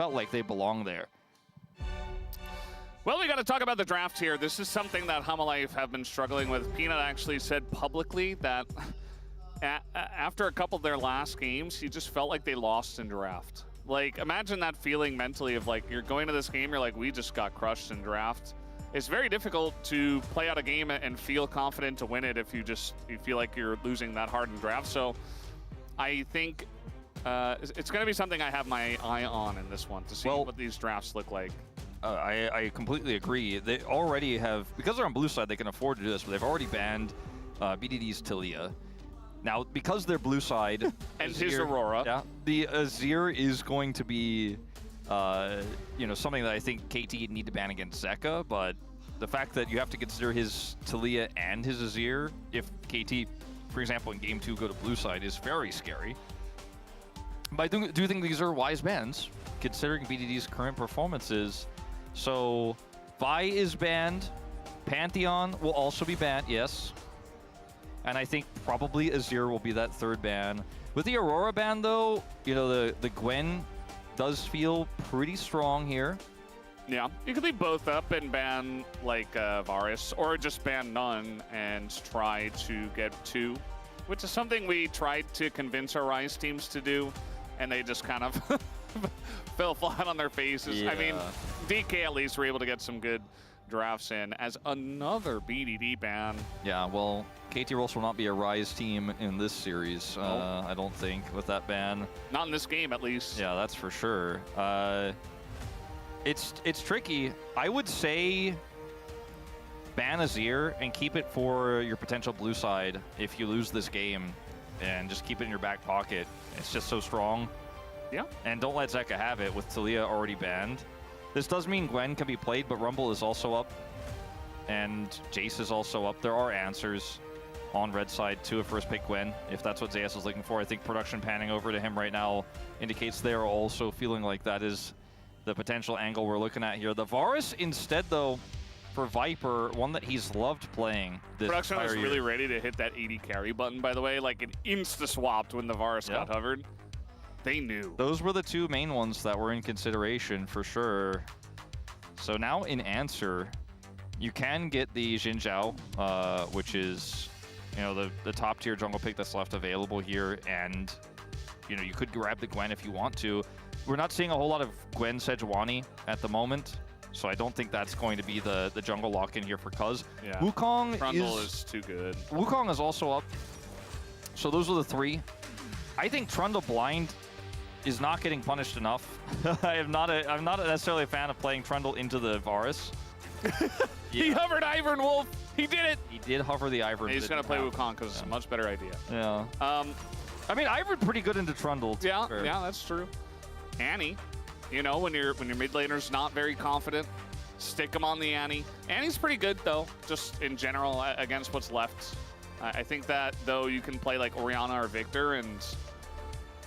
felt like they belong there. Well, we got to talk about the draft here. This is something that Homolife have been struggling with. Peanut actually said publicly that after a couple of their last games, he just felt like they lost in draft. Like, imagine that feeling mentally of like, you're going to this game, you're like, we just got crushed in draft. It's very difficult to play out a game and feel confident to win it if you feel like you're losing that hard in draft. So I think it's going to be something I have my eye on in this one to see what these drafts look like. I completely agree. They already have, because they're on blue side, they can afford to do this, but they've already banned BDD's Talia. Now, because they're blue side... and his Aurora. Yeah, the Azir is going to be, you know, something that I think KT need to ban against Zeka, but the fact that you have to consider his Talia and his Azir, if KT, for example, in Game 2 go to blue side, is very scary. But I do think these are wise bans, considering BDD's current performances. So, Vi is banned. Pantheon will also be banned, yes. And I think probably Azir will be that third ban. With the Aurora ban, though, you know, the Gwen does feel pretty strong here. Yeah, you could leave both up and ban, like, Varus, or just ban none and try to get two, which is something we tried to convince our Rise teams to do, and they just kind of fell flat on their faces. Yeah. I mean, DK at least were able to get some good drafts in as another BDD ban. Yeah, well, KT Rolls will not be a Rise team in this series, Nope. I don't think, with that ban. Not in this game, at least. Yeah, that's for sure. It's tricky. I would say ban Azir and keep it for your potential blue side if you lose this game, and just keep it in your back pocket. It's just so strong. Yeah. And don't let Zeka have it with Talia already banned. This does mean Gwen can be played, but Rumble is also up. And Jace is also up. There are answers on red side to a first pick Gwen, if that's what Zayas is looking for. I think production panning over to him right now indicates they're also feeling like that is the potential angle we're looking at here. The Varus instead, though, for Viper, one that he's loved playing this Production was entire really year. ready to hit that 80 carry button, by the way. Like, it insta-swapped when the Varus got hovered. They knew. Those were the two main ones that were in consideration for sure. So now in answer, you can get the Xin Zhao, which is, you know, the top tier jungle pick that's left available here, and you know, you could grab the Gwen if you want to. We're not seeing a whole lot of Gwen Sejuani at the moment, so I don't think that's going to be the jungle lock-in here for Cuz. Yeah. Wukong Trundle is too good. Wukong is also up. So those are the three. I think Trundle blind is not getting punished enough. I'm not necessarily a fan of playing Trundle into the Varus. He hovered Ivern Wolf. He did it. He did hover the Ivern. He's going to play Wukong because it's a much better idea. Yeah. I mean, Ivern pretty good into Trundle. Yeah, that's true. Annie, you know, when your mid laner's not very confident, stick him on the Annie. Annie's pretty good, though, just in general against what's left. I think that, though, you can play like Orianna or Victor and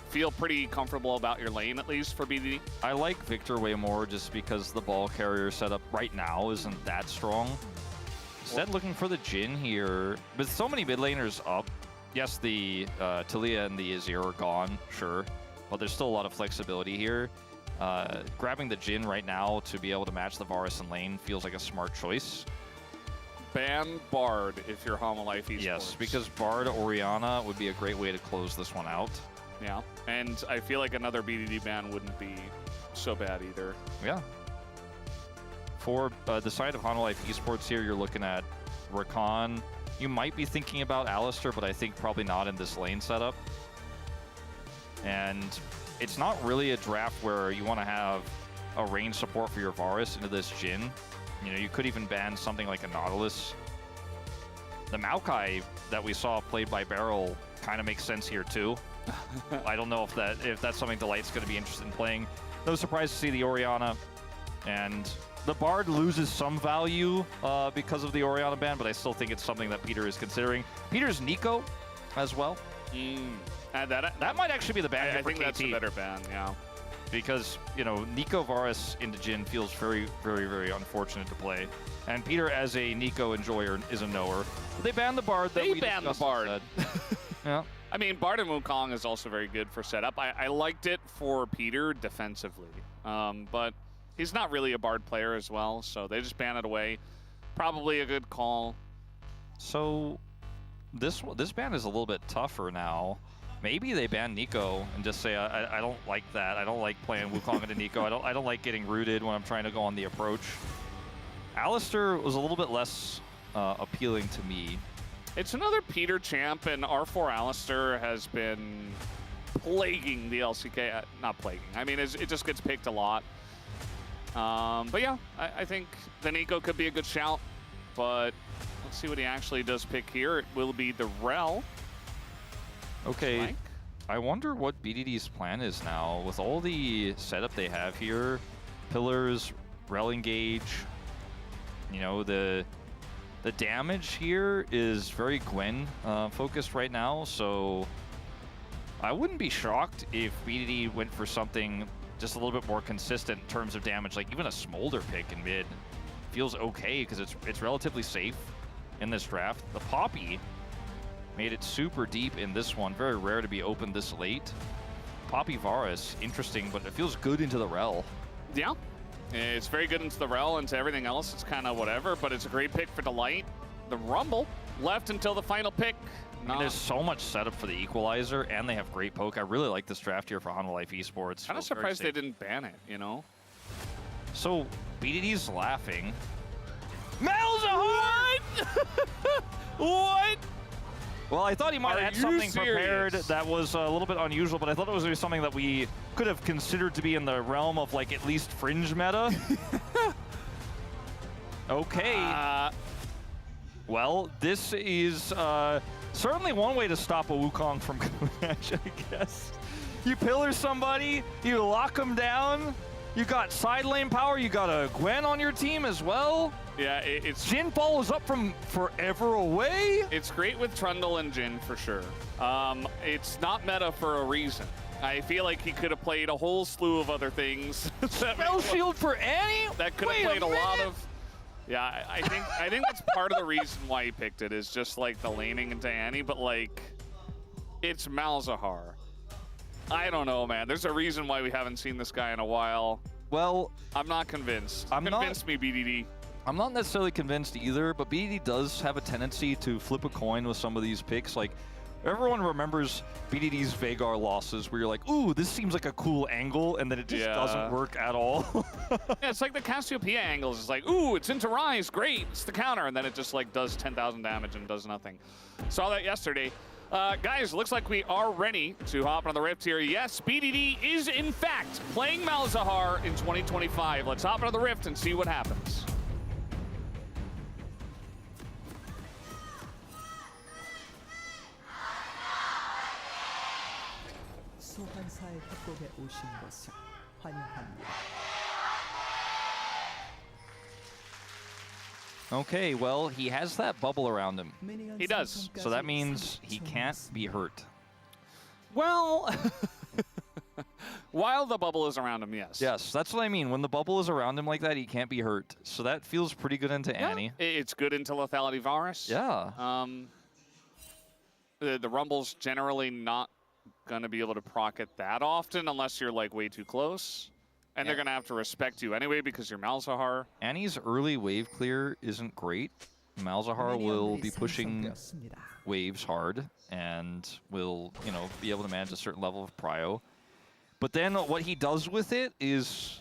feel pretty comfortable about your lane, at least, for BDD. I like Victor way more just because the ball carrier setup right now isn't that strong. Instead, looking for the Jhin here. With so many mid laners up, yes, the Talia and the Azir are gone, sure, but there's still a lot of flexibility here. Grabbing the Jhin right now to be able to match the Varus in lane feels like a smart choice. Ban Bard if you're Homolife Esports. Yes, because Bard Orianna would be a great way to close this one out. Yeah, and I feel like another BDD ban wouldn't be so bad either. Yeah. For the side of Homolife Esports here, you're looking at Rakan. You might be thinking about Alistar, but I think probably not in this lane setup. And it's not really a draft where you want to have a range support for your Varus into this Jhin. You know, you could even ban something like a Nautilus. The Maokai that we saw played by Beryl kind of makes sense here too. I don't know if that's something Delight's going to be interested in playing. No surprise to see the Orianna. And the Bard loses some value because of the Orianna ban, but I still think it's something that Peter is considering. Peter's Nico as well. That might actually be the ban I for think KT. that's a better ban, yeah. Because, you know, Nico Varus into Jhin feels very, very, very unfortunate to play. And Peter, as a Nico enjoyer, is a knower. They banned the Bard. They banned the Bard. Yeah. I mean, Bard and Wukong is also very good for setup. I liked it for Peter defensively. But he's not really a Bard player as well, so they just ban it away. Probably a good call. So this ban is a little bit tougher now. Maybe they ban Nico and just say, I don't like that. I don't like playing Wukong into Nico. I don't like getting rooted when I'm trying to go on the approach. Alistair was a little bit less appealing to me. It's another Peter champ, and R4 Alistair has been plaguing the LCK. Not plaguing. I mean, it just gets picked a lot. But yeah, I think the Nico could be a good shout. But let's see what he actually does pick here. It will be the Rel. Okay, Flank. I wonder what BDD's plan is now with all the setup they have here. Pillars, Rel engage. You know, the damage here is very Gwen focused right now, so I wouldn't be shocked if BDD went for something just a little bit more consistent in terms of damage. Like even a Smolder pick in mid feels okay because it's relatively safe in this draft. The Poppy made it super deep in this one. Very rare to be opened this late. Poppy Varus, interesting, but it feels good into the Rel. Yeah, it's very good into the Rel, into everything else. It's kind of whatever, but it's a great pick for Delight. The Rumble left until the final pick. I mean, there's so much setup for the Equalizer, and they have great poke. I really like this draft here for Hanwha Life Esports. Kind of surprised they didn't ban it, you know? So, BDD's laughing. Malzahar! What? Well, I thought he might have had something prepared that was a little bit unusual, but I thought it was going to be something that we could have considered to be in the realm of, like, at least fringe meta. Okay. Well, this is certainly one way to stop a Wukong from Clash, I guess. You pillar somebody, you lock them down, you got side lane power, you got a Gwen on your team as well. Yeah, it's... Jhin follows up from forever away. It's great with Trundle and Jhin for sure. It's not meta for a reason. I feel like he could have played a whole slew of other things. Spell shield for Annie? That could have played a lot of... Yeah, I think that's part of the reason why he picked it, is just like the laning into Annie, but like, it's Malzahar. I don't know, man. There's a reason why we haven't seen this guy in a while. Well, I'm not convinced. Convince me, BDD. I'm not necessarily convinced either, but BDD does have a tendency to flip a coin with some of these picks. Like, everyone remembers BDD's Veigar losses where you're like, ooh, this seems like a cool angle, and then it just doesn't work at all. Yeah, it's like the Cassiopeia angles. It's like, ooh, it's into Rise, great, it's the counter, and then it just like does 10,000 damage and does nothing. Saw that yesterday. Guys, looks like we are ready to hop on the Rift here. Yes, BDD is in fact playing Malzahar in 2025. Let's hop on the Rift and see what happens. 소환사의 협곡에 오신 것을 환영합니다. Okay, well, he has that bubble around him. He does. So that means he can't be hurt. Well, while the bubble is around him, yes. Yes, that's what I mean. When the bubble is around him like that, he can't be hurt. So that feels pretty good into Annie. It's good into Lethality Varus. Yeah. The Rumble's generally not going to be able to proc it that often unless you're like way too close. And they're going to have to respect you anyway because you're Malzahar. Annie's early wave clear isn't great. Malzahar will be pushing waves hard and will, you know, be able to manage a certain level of prio. But then what he does with it is,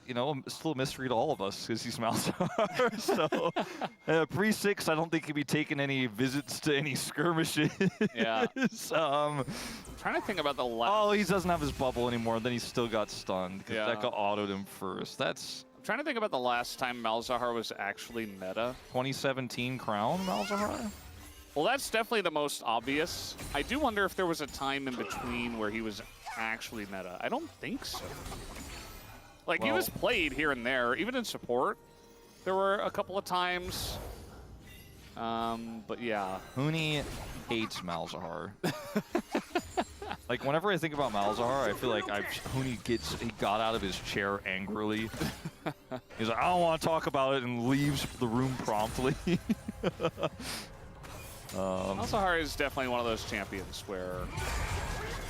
you know, still a mystery to all of us because he's Malzahar. So pre-6, I don't think he'd be taking any visits to any skirmishes. Yeah. I'm trying to think about the last... Oh, he doesn't have his bubble anymore. Then he still got stunned because Zeka autoed him first. I'm trying to think about the last time Malzahar was actually meta. 2017 Crown Malzahar? Well, that's definitely the most obvious. I do wonder if there was a time in between where he was actually meta. I don't think so. Like, he was played here and there, even in support. There were a couple of times. But yeah. Huni hates Malzahar. Like, whenever I think about Malzahar, I feel like Huni he got out of his chair angrily. He's like, I don't want to talk about it, and leaves the room promptly. Malzahar is definitely one of those champions where,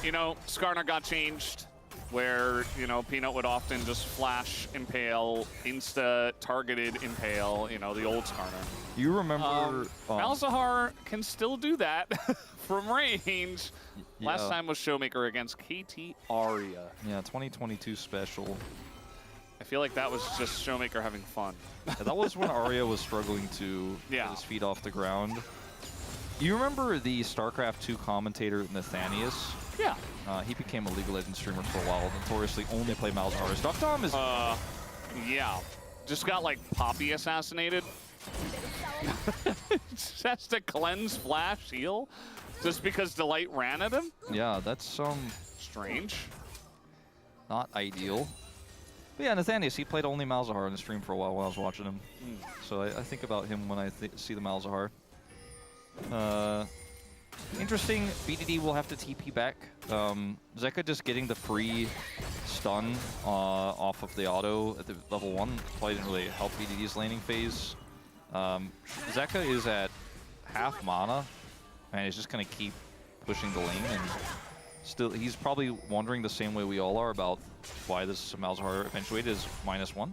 you know, Skarner got changed. where, you know, Peanut would often just flash, impale, insta-targeted impale, you know, the old Skarner. You remember... Malzahar can still do that from range. Yeah. Last time was Showmaker against KT Aria. Yeah, 2022 special. I feel like that was just Showmaker having fun. Yeah, that was when Aria was struggling to get his feet off the ground. You remember the StarCraft 2 commentator Nathanius? Yeah. He became a League of Legends streamer for a while, notoriously only played Malzahar. Duckdom is... yeah. Just got, like, Poppy assassinated. Just has to cleanse Flash heal just because Delight ran at him? Yeah, that's strange. Not ideal. But yeah, Nathanius, he played only Malzahar on the stream for a while I was watching him. So I think about him when I see the Malzahar. Interesting, BDD will have to TP back. Zeka just getting the free stun off of the auto at the level 1 probably didn't really help BDD's laning phase. Zeka is at half mana, and he's just going to keep pushing the lane. And still, he's probably wondering the same way we all are about why this Malzahar eventuated is -1.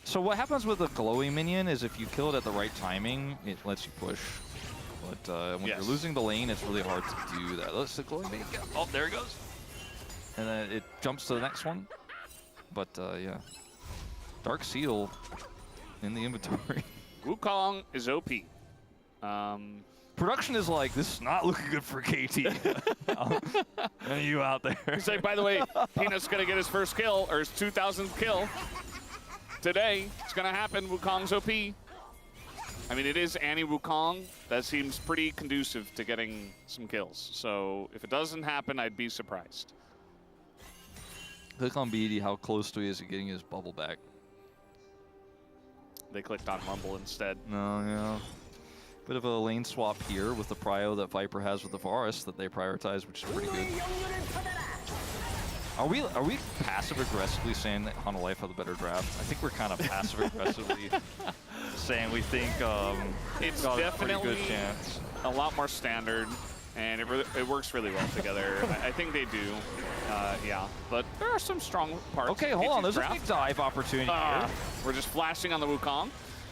So what happens with the glowing minion is if you kill it at the right timing, it lets you push. But when you're losing the lane, it's really hard to do that. Let's the glowing minion. Oh, there it goes. And then it jumps to the next one. But yeah, Dark Seal in the inventory. Wukong is OP. Production is like, this is not looking good for KT. And you out there. He's like, by the way, Peanut's gonna get his first kill, or his 2000th kill. Today, it's gonna happen. Wukong's OP. I mean, it is anti-Wukong. That seems pretty conducive to getting some kills. So if it doesn't happen, I'd be surprised. Click on BD, how close to he is to getting his bubble back. They clicked on Rumble instead. No, yeah. Bit of a lane swap here with the prio that Viper has with the Varus that they prioritize, which is pretty good. Are we passive-aggressively saying that Hunt Life had the better draft? I think we're kind of passive-aggressively saying we think it's got definitely a pretty good chance. A lot more standard, and it works really well together. I think they do, yeah. But there are some strong parts. Okay, hold on. There's a big dive opportunity here. We're just flashing on the Wukong.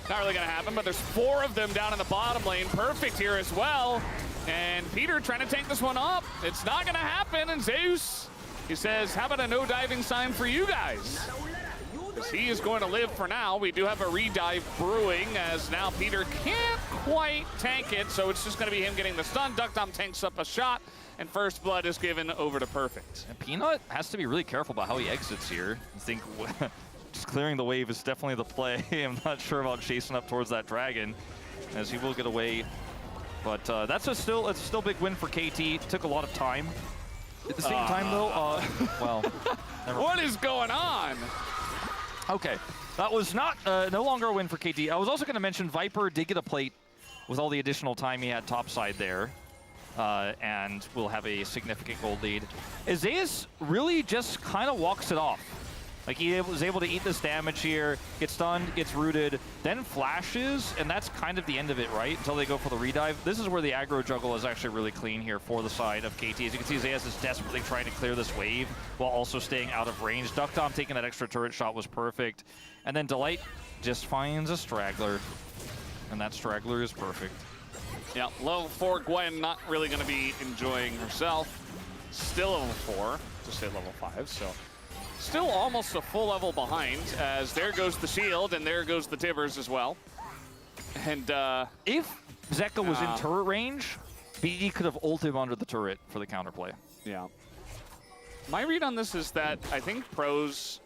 Not really going to happen, but there's 4 of them down in the bottom lane. Perfect here as well. And Peter trying to take this one up. It's not going to happen, and Zeus... He says, how about a no diving sign for you guys? Because he is going to live for now. We do have a redive brewing as now Peter can't quite tank it. So it's just going to be him getting the stun. Duckdom tanks up a shot and first blood is given over to Perfect. And Peanut has to be really careful about how he exits here. I think just clearing the wave is definitely the play. I'm not sure about chasing up towards that dragon as he will get away. But that's a still big win for KT. Took a lot of time. At the same time, though, well, what is going on? Okay, that was not no longer a win for KT. I was also going to mention Viper did get a plate with all the additional time he had topside there, and will have a significant gold lead. Isaias really just kind of walks it off. Like, he was able to eat this damage here, gets stunned, gets rooted, then flashes, and that's kind of the end of it, right? Until they go for the redive. This is where the aggro juggle is actually really clean here for the side of KT. As you can see, Zayas is desperately trying to clear this wave while also staying out of range. Duckdom taking that extra turret shot was perfect. And then Delight just finds a straggler, and that straggler is perfect. Yeah, level 4 Gwen not really going to be enjoying herself. Still level 4, just say level 5, so... Still almost a full level behind, as there goes the shield, and there goes the Tivers as well. And, if Zeka was in turret range, BD could have ulted him under the turret for the counterplay. Yeah. My read on this is that I think pros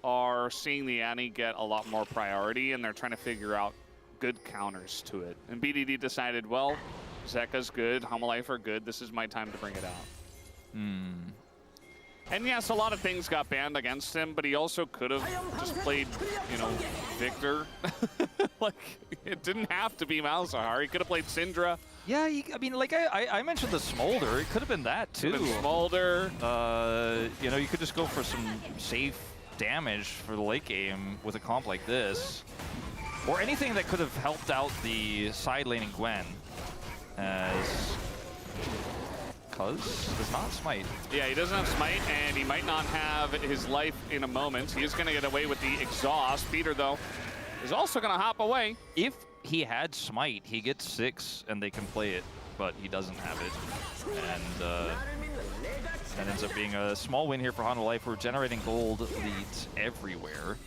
are seeing the Annie get a lot more priority, and they're trying to figure out good counters to it. And BDD decided, well, Zeka's good, Homalife are good, this is my time to bring it out. And yes, a lot of things got banned against him, but he also could have just played, you know, Victor. Like, it didn't have to be Malzahar. He could have played Syndra. Yeah, I mean, like I mentioned the Smolder. It could have been that, too. Smolder. You know, you could just go for some safe damage for the late game with a comp like this. Or anything that could have helped out the side laning Gwen. As Cuz does not smite. Yeah, he doesn't have smite, and he might not have his life in a moment. He is going to get away with the exhaust. Peter, though, is also going to hop away. If he had smite, he gets 6 and they can play it, but he doesn't have it. And that ends up being a small win here for Hanwha Life. We're generating gold leads everywhere.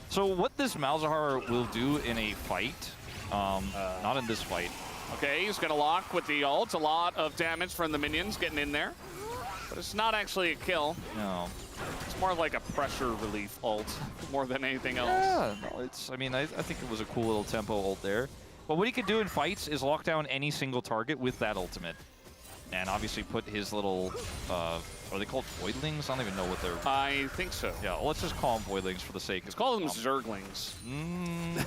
So what this Malzahar will do in a fight, not in this fight. Okay, he's going to lock with the ult. A lot of damage from the minions getting in there. But it's not actually a kill. No. It's more like a pressure relief ult more than anything else. Yeah, no, it's, I mean, I think it was a cool little tempo ult there. But what he could do in fights is lock down any single target with that ultimate. And obviously put his little, are they called voidlings? I don't even know what they're... I think so. Yeah, well, let's just call them voidlings for the sake of... Let's call them zerglings.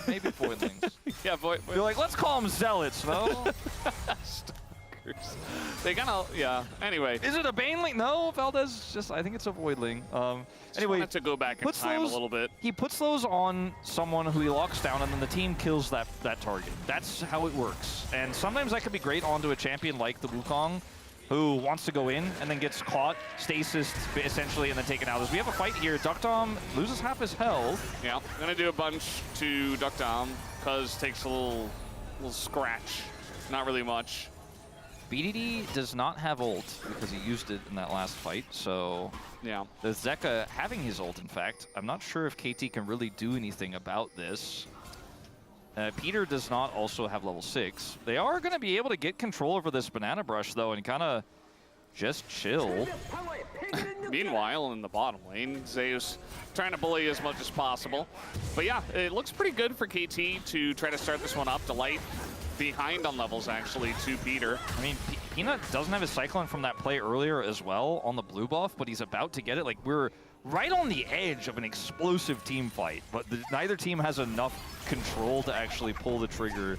Maybe voidlings. Yeah, You're like, let's call them zealots, no? They kind of, yeah. Anyway. Is it a baneling? No, Valdez just, I think it's a voidling. Anyway, to go back in time a little bit. He puts those on someone who he locks down, and then the team kills that target. That's how it works. And sometimes that could be great onto a champion like the Wukong, who wants to go in and then gets caught, stasis essentially, and then taken out. As we have a fight here, Duckdom loses half his health. Yeah, gonna do a bunch to Duckdom, because takes a little scratch. Not really much. BDD does not have ult because he used it in that last fight, so yeah. the Zeka having his ult, in fact, I'm not sure if KT can really do anything about this. Peter does not also have level 6. They are going to be able to get control over this banana brush, though, and kind of just chill. Meanwhile, in the bottom lane, Zeus trying to bully as much as possible. But yeah, it looks pretty good for KT to try to start this one up. Delight behind on levels, actually, to Peter. I mean, Peanut doesn't have his Cyclone from that play earlier as well on the blue buff, but he's about to get it. Like, we're right on the edge of an explosive team fight, but neither team has enough control to actually pull the trigger.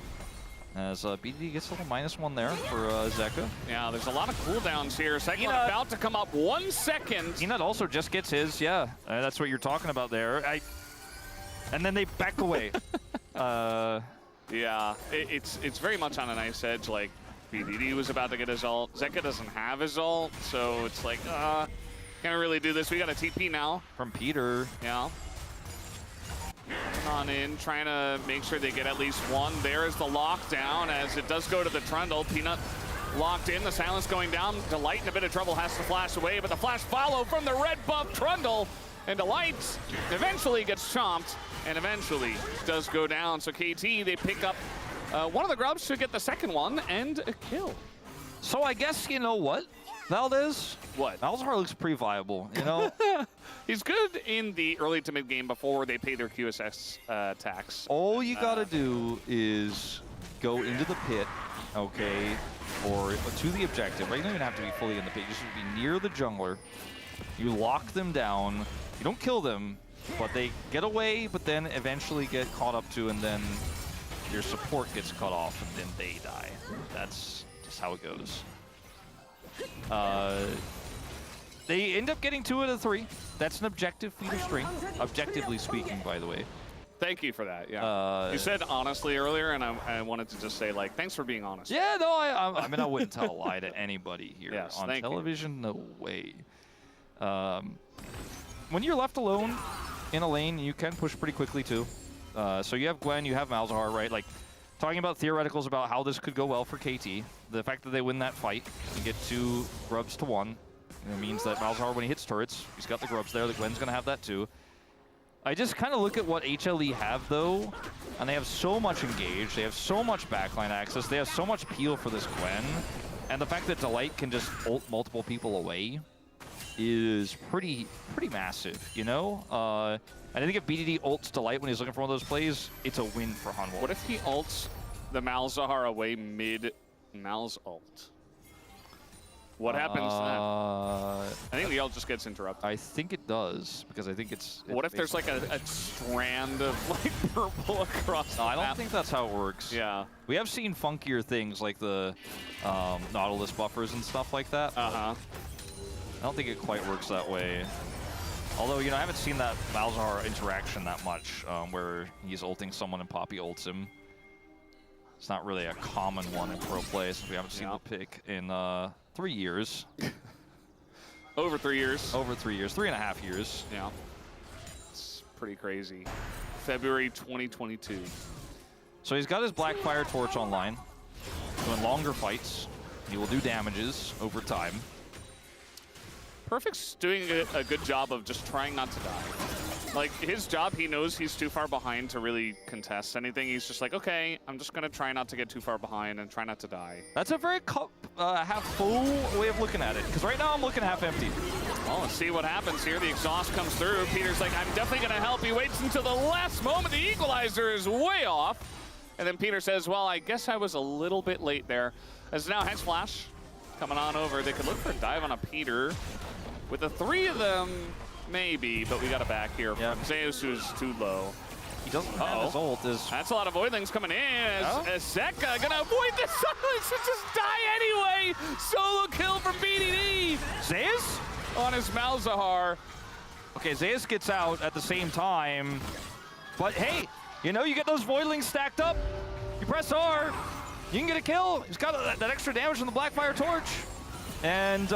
As BDD gets a little -1 there for Zeka. Yeah, there's a lot of cooldowns here. Cyclone about to come up 1 second. Peanut also just gets his, yeah. That's what you're talking about there. And then they back away. Yeah, it's very much on a nice edge. Like, BDD was about to get his ult. Zeka doesn't have his ult, so it's like, can't really do this. We got a TP now. From Peter. Yeah. On in, trying to make sure they get at least one. There is the lockdown as it does go to the Trundle. Peanut locked in, the silence going down. Delight in a bit of trouble, has to flash away, but the flash follow from the red buff Trundle. And Delight eventually gets chomped and eventually does go down. So KT, they pick up one of the grubs to get the second one and a kill. So I guess, you know what, Valdez? What? Malzahar looks pretty viable, you know? He's good in the early to mid game before they pay their QSS tax. All you gotta do is go into the pit, okay, or to the objective. Right? You don't even have to be fully in the pit. You just be near the jungler. You lock them down. You don't kill them, but they get away, but then eventually get caught up to, and then your support gets cut off, and then they die. That's just how it goes. They end up getting 2 out of 3. That's an objective feat of strength, objectively speaking, by the way. Thank you for that, yeah. You said honestly earlier, and I wanted to just say, like, thanks for being honest. Yeah, no, I mean, I wouldn't tell a lie to anybody here. Yes, on thank television, no way. When you're left alone in a lane, you can push pretty quickly, too. So you have Gwen, you have Malzahar, right? Like, talking about theoreticals about how this could go well for KT, the fact that they win that fight and get 2 grubs to 1, it means that Malzahar, when he hits turrets, he's got the grubs there. The Gwen's going to have that, too. I just kind of look at what HLE have, though, and they have so much engage. They have so much backline access. They have so much peel for this Gwen. And the fact that Delight can just ult multiple people away is pretty massive, you know? And I think if BDD ults Delight when he's looking for one of those plays, it's a win for Hanwha. What if he ults the Malzahar away mid-Mal's ult? What happens then? I think the ult just gets interrupted. I think it does, because I think it's what if there's like a strand of like purple across the I don't map? think that's how it works. Yeah. We have seen funkier things like the Nautilus buffers and stuff like that. Uh-huh. I don't think it quite works that way. Although, you know, I haven't seen that Malzahar interaction that much, where he's ulting someone and Poppy ults him. It's not really a common one in pro play, since we haven't seen the pick in 3 years. Over 3 years. Over 3 years, 3.5 years. Yeah. It's pretty crazy. February 2022. So he's got his Blackfire Torch online, doing longer fights. He will do damages over time. Perfect's doing a good job of just trying not to die. Like, his job, he knows he's too far behind to really contest anything. He's just like, okay, I'm just going to try not to get too far behind and try not to die. That's a very half full way of looking at it, because right now I'm looking half empty. Well, let's see what happens here. The exhaust comes through. Peter's like, I'm definitely going to help. He waits until the last moment. The equalizer is way off. And then Peter says, well, I guess I was a little bit late there. As now Hex Flash coming on over. They could look for a dive on a Peter. With the 3 of them, maybe, but we got a back here from Zeus, who's too low. He doesn't have his ult. That's a lot of voidlings coming in as Zeka gonna avoid the silence and just die anyway. Solo kill from BDD. Zeus? On his Malzahar. Okay, Zeus gets out at the same time. But hey, you know, you get those voidlings stacked up. You press R, you can get a kill. He's got that extra damage from the Blackfire Torch. And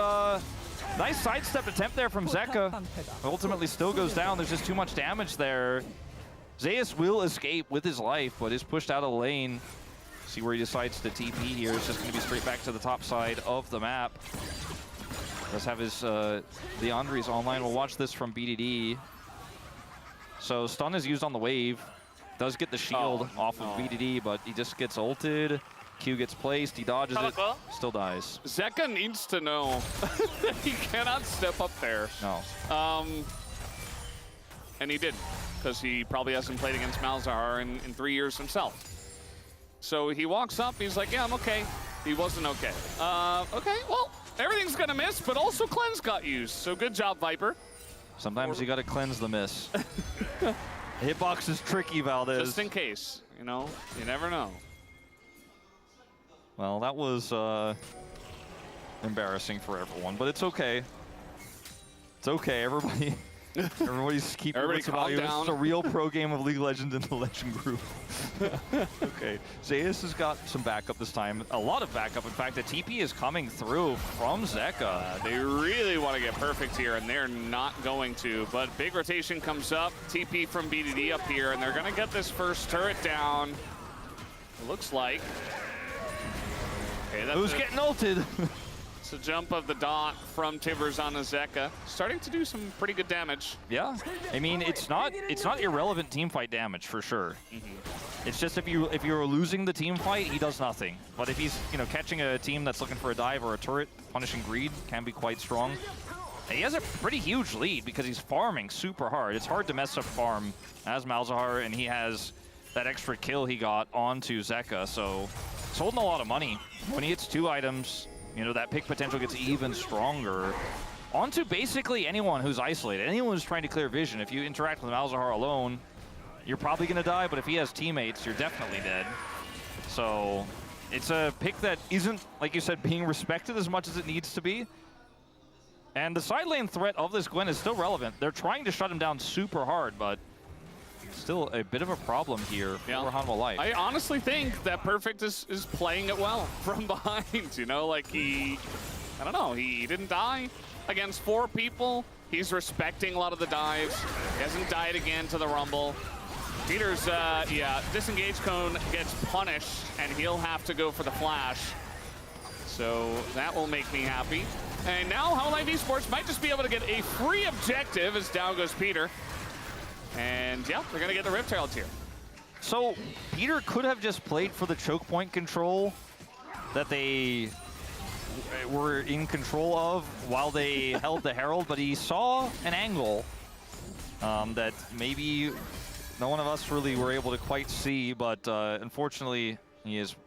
nice sidestep attempt there from Zeka. Ultimately still goes down. There's just too much damage there. Zeus will escape with his life, but is pushed out of the lane. See where he decides to TP here. It's just going to be straight back to the top side of the map. Does have his the Andres online. We'll watch this from BDD. So stun is used on the wave. Does get the shield off of BDD, but he just gets ulted. Q gets placed, he dodges it, still dies. Zeka needs to know that he cannot step up there. No. And he did, because he probably hasn't played against Malzahar in 3 years himself. So he walks up, he's like, yeah, I'm okay. He wasn't okay. Okay, well, everything's gonna miss, but also cleanse got used. So good job, Viper. Sometimes you gotta cleanse the miss. Hitbox is tricky, Valdez. Just in case, you know, you never know. Well, that was embarrassing for everyone, but it's okay. It's okay, everybody's keeping Everybody calm down. This is a real pro game of League of Legends in the Legend group. Okay, Zeus has got some backup this time. A lot of backup. In fact, the TP is coming through from Zeka. They really want to get perfect here, and they're not going to. But big rotation comes up. TP from BDD up here, and they're going to get this first turret down. It looks like. Okay, Who's getting ulted? It's a jump of the dot from Tivers on Zeka. Starting to do some pretty good damage. Yeah, I mean, it's not irrelevant team fight damage for sure. It's just if you're losing the team fight, he does nothing. But if he's catching a team that's looking for a dive or a turret, punishing greed can be quite strong. And he has a pretty huge lead because he's farming super hard. It's hard to mess up farm as Malzahar, and he has that extra kill he got onto Zeka, so he's holding a lot of money. When he hits 2 items, you know, that pick potential gets even stronger. Onto basically anyone who's isolated, anyone who's trying to clear vision. If you interact with Malzahar alone, you're probably going to die, but if he has teammates, you're definitely dead. So it's a pick that isn't, like you said, being respected as much as it needs to be. And the side lane threat of this Gwen is still relevant. They're trying to shut him down super hard, but still a bit of a problem here for Hanwha Life. I honestly think that Perfect is playing it well from behind, you know, like I don't know, he didn't die against 4 people. He's respecting a lot of the dives. He hasn't died again to the Rumble. Peter's, disengage cone gets punished, and he'll have to go for the flash. So that will make me happy. And now Hanwha Esports might just be able to get a free objective as down goes Peter. And yeah, they're gonna get the Rift Herald here. So Peter could have just played for the choke point control that they were in control of while they held the Herald, but he saw an angle that maybe no one of us really were able to quite see, but unfortunately he is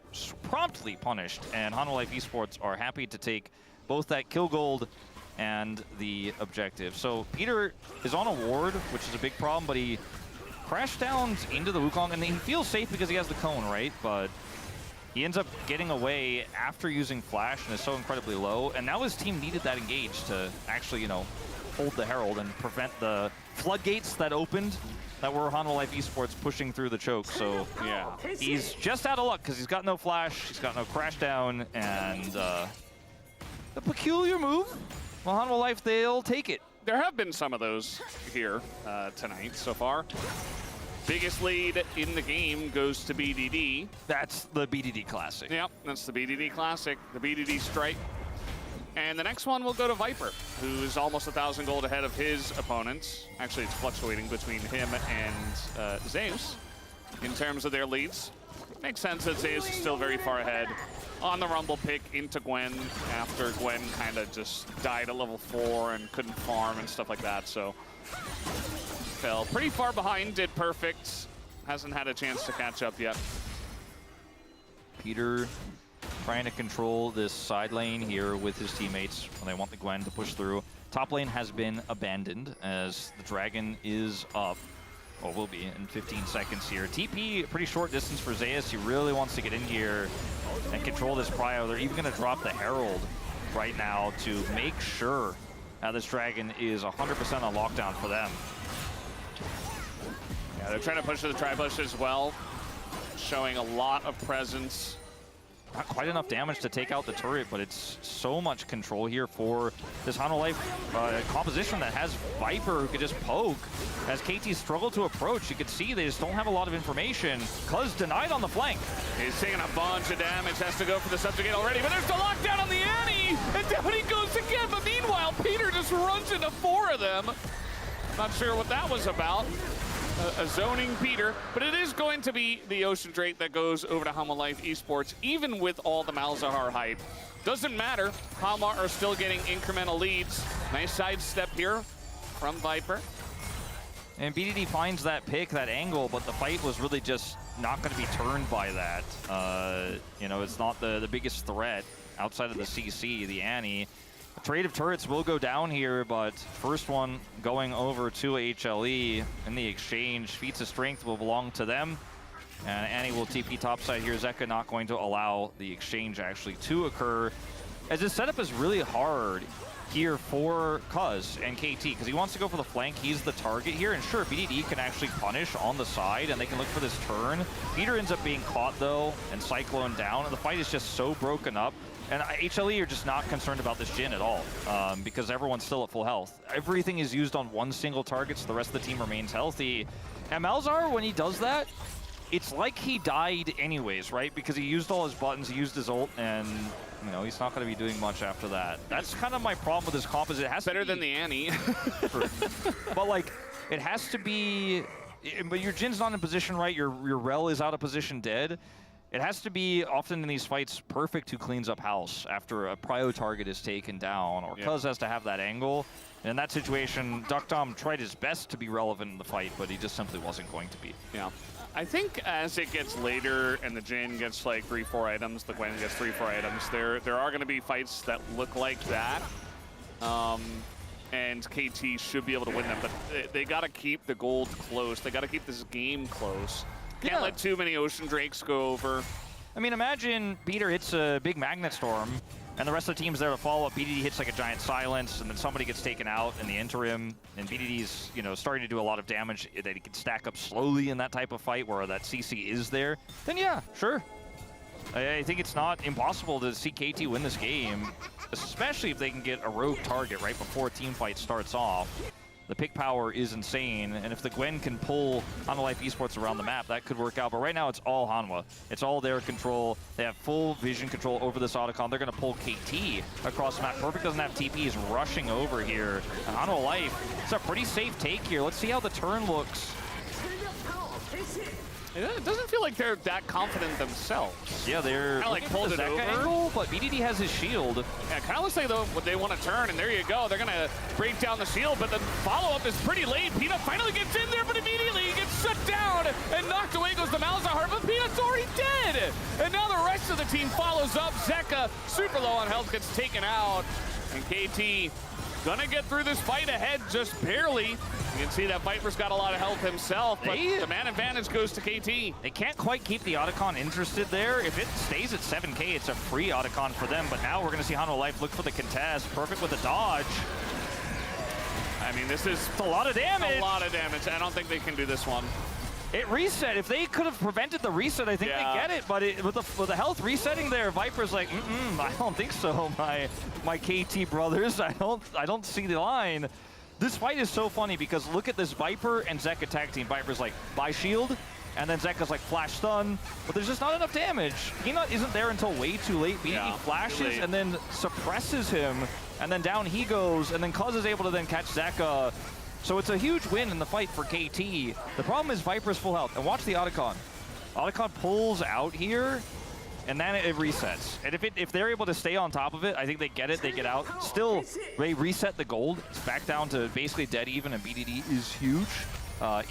promptly punished, and Hanwha Life Esports are happy to take both that kill gold and the objective. So Peter is on a ward, which is a big problem, but he crashed down into the Wukong, and he feels safe because he has the cone, right? But he ends up getting away after using flash and is so incredibly low, and now his team needed that engage to actually, you know, hold the Herald and prevent the floodgates that opened that were Hanwha Life Esports pushing through the choke. So Yeah. he's just out of luck because he's got no flash, he's got no crash down, and the peculiar move. Well, Hanwha Life, they'll take it. There have been some of those here tonight so far. Biggest lead in the game goes to BDD. That's the BDD Classic. Yep, that's the BDD Classic, the BDD Strike. And the next one will go to Viper, who's almost 1,000 gold ahead of his opponents. Actually, it's fluctuating between him and Zeus in terms of their leads. Makes sense that Zeus is still very far ahead on the Rumble pick into Gwen after Gwen kind of just died at level 4 and couldn't farm and stuff like that. So fell pretty far behind, did perfect. Hasn't had a chance to catch up yet. Peter trying to control this side lane here with his teammates when they want the Gwen to push through. Top lane has been abandoned as the Dragon is up. Well, will be in 15 seconds here. TP, pretty short distance for Zeus. He really wants to get in here and control this prio. They're even going to drop the Herald right now to make sure this Dragon is 100% on lockdown for them. Yeah, they're trying to push to the tri-bush as well, showing a lot of presence. Not quite enough damage to take out the turret, but it's so much control here for this Hanwha Life composition that has Viper who could just poke. As KT struggle to approach, you can see they just don't have a lot of information. Cuz denied on the flank. He's taking a bunch of damage, has to go for the subjugate already, but there's the lockdown on the Annie, and down he goes again, but meanwhile, Peter just runs into 4 of them. Not sure what that was about. A zoning Peter, but it is going to be the Ocean Drake that goes over to Hanwha Life Esports, even with all the Malzahar hype. Doesn't matter, Hanwha are still getting incremental leads. Nice sidestep here from Viper. And BDD finds that pick, that angle, but the fight was really just not going to be turned by that. You know, it's not the biggest threat outside of the CC, the Annie. A trade of turrets will go down here, but first one going over to HLE in the exchange. Feats of Strength will belong to them. And Annie will TP topside here. Zeka not going to allow the exchange actually to occur, as this setup is really hard here for Cuz and KT, because he wants to go for the flank. He's the target here, and sure, BDD can actually punish on the side, and they can look for this turn. Peter ends up being caught, though, and Cyclone down, and the fight is just so broken up. And HLE are just not concerned about this Jhin at all, because everyone's still at full health. Everything is used on one single target, so the rest of the team remains healthy. And Malzahar, when he does that, it's like he died anyways, right? Because he used all his buttons, he used his ult, and you know, he's not going to be doing much after that. That's kind of my problem with this composite. It has Better to be, than the Annie. but like, it has to be, but your Jin's not in position, right? Your Rel is out of position dead. It has to be, often in these fights, Perfect who cleans up house after a prio target is taken down, or Cuz has to have that angle. And in that situation, Duckdom tried his best to be relevant in the fight, but he just simply wasn't going to be. Yeah. I think as it gets later and the Jhin gets like 3-4 items, the Gwen gets 3-4 items, there are going to be fights that look like that. And KT should be able to win them, but they got to keep the gold close. They got to keep this game close. Can't let too many Ocean Drakes go over. I mean, imagine Peter hits a big Magnet Storm, and the rest of the team's there to follow up. BDD hits like a giant silence, and then somebody gets taken out in the interim, and BDD's, you know, starting to do a lot of damage that he can stack up slowly in that type of fight where that CC is there. Then yeah, sure. I think it's not impossible to see KT win this game, especially if they can get a rogue target right before a team fight starts off. The pick power is insane, and if the Gwen can pull Hanwha Life Esports around the map, that could work out. But right now, it's all Hanwha. It's all their control. They have full vision control over this Otacon. They're going to pull KT across the map. Perfect doesn't have TP. He's rushing over here. And Hanwha Life, it's a pretty safe take here. Let's see how the turn looks. It doesn't feel like they're that confident themselves. Yeah, they're kind of like pulled it over. Angle, but BDD has his shield. Yeah, kind of looks like though what they want to turn, and there you go. They're gonna break down the shield, but the follow-up is pretty late. Peanut finally gets in there, but immediately he gets shut down and knocked away goes the Malzahar, but Peanut's already dead. And now the rest of the team follows up. Zeka, super low on health, gets taken out, and KT gonna get through this fight ahead just barely. You can see that Viper's got a lot of health himself, but the man advantage goes to KT. They can't quite keep the Otacon interested there. If it stays at 7K, it's a free Otacon for them, but now we're gonna see Hanwha Life look for the contest. Perfect with a dodge. I mean, this is It's a lot of damage. a lot of damage. I don't think they can do this one. It reset. If they could have prevented the reset, I think Yeah. they get it. But with the health resetting there, Viper's like, I don't think so, my KT brothers. I don't see the line. This fight is so funny because look at this Viper and Zeka tag team. Viper's like, buy shield, and then Zeka's like, flash stun. But there's just not enough damage. Peanut isn't there until way too late. BDD Yeah, flashes too late. and then suppresses him, and then down he goes, and then Cuz is able to then catch Zeka. So it's a huge win in the fight for KT. The problem is Viper's full health. And watch the Otacon. Otacon pulls out here, and then it resets. And if they're able to stay on top of it, I think they get it, they get out. Still, they reset the gold. It's back down to basically dead even, and BDD is huge.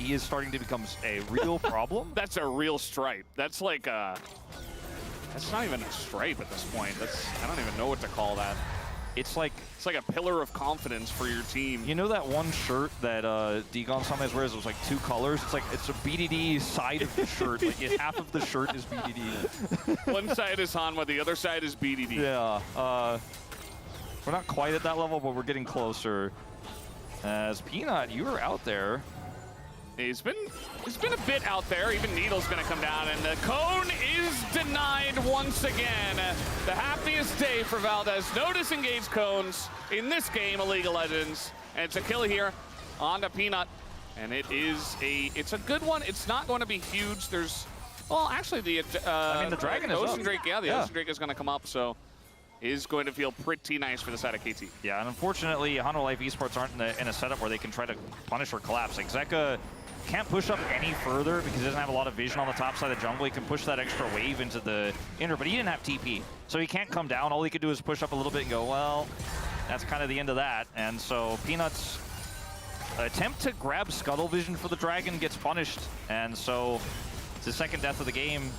E is starting to become a real problem. That's a real stripe. That's like a... That's not even a stripe at this point. I don't even know what to call that. It's like a pillar of confidence for your team. you know that one shirt that Degon sometimes wears? It was like 2 colors. It's a BDD side of the shirt. Like half of the shirt is BDD. One side is Hanwha, the other side is BDD. Yeah. We're not quite at that level, but we're getting closer. As Peanut, you were out there. He's been a bit out there. Even Needle's gonna come down, and the cone is denied once again. The happiest day for Valdez. No disengaged cones in this game of League of Legends, and it's a kill here on the Peanut, and it's a good one. It's not going to be huge. Well, actually the the Dragon is Ocean up. Drake. Yeah, the Yeah. Ocean Drake is gonna come up, so is going to feel pretty nice for the side of KT. Yeah, and unfortunately, Hanwha Life Esports aren't in a setup where they can try to punish or collapse. Like Zeka can't push up any further because he doesn't have a lot of vision on the top side of the jungle. He can push that extra wave into the inner, but he didn't have TP. So he can't come down. All he could do is push up a little bit and go, well, that's kind of the end of that. And so Peanut's attempt to grab Scuttle Vision for the Dragon gets punished. And so it's the second death of the game.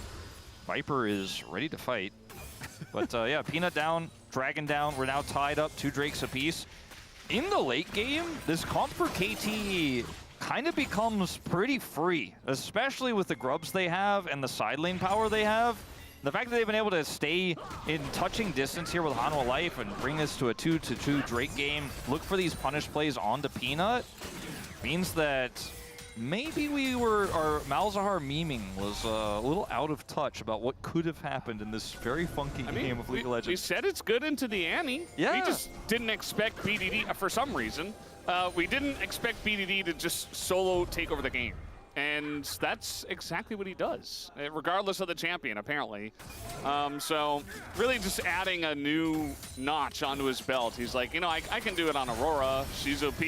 Viper is ready to fight. But yeah, Peanut down, Dragon down. We're now tied up 2 Drakes apiece. In the late game, this comp for KT kind of becomes pretty free, especially with the grubs they have and the side lane power they have. The fact that they've been able to stay in touching distance here with Hanwha Life and bring this to a 2-2 Drake game, look for these punish plays onto Peanut, means that maybe our Malzahar memeing was a little out of touch about what could have happened in this very funky game of League of Legends. We said it's good into the ante. Yeah. We just didn't expect BDD, for some reason, we didn't expect BDD to just solo take over the game. And that's exactly what he does, regardless of the champion, apparently. So really just adding a new notch onto his belt. He's like, you know, I can do it on Aurora. She's OP.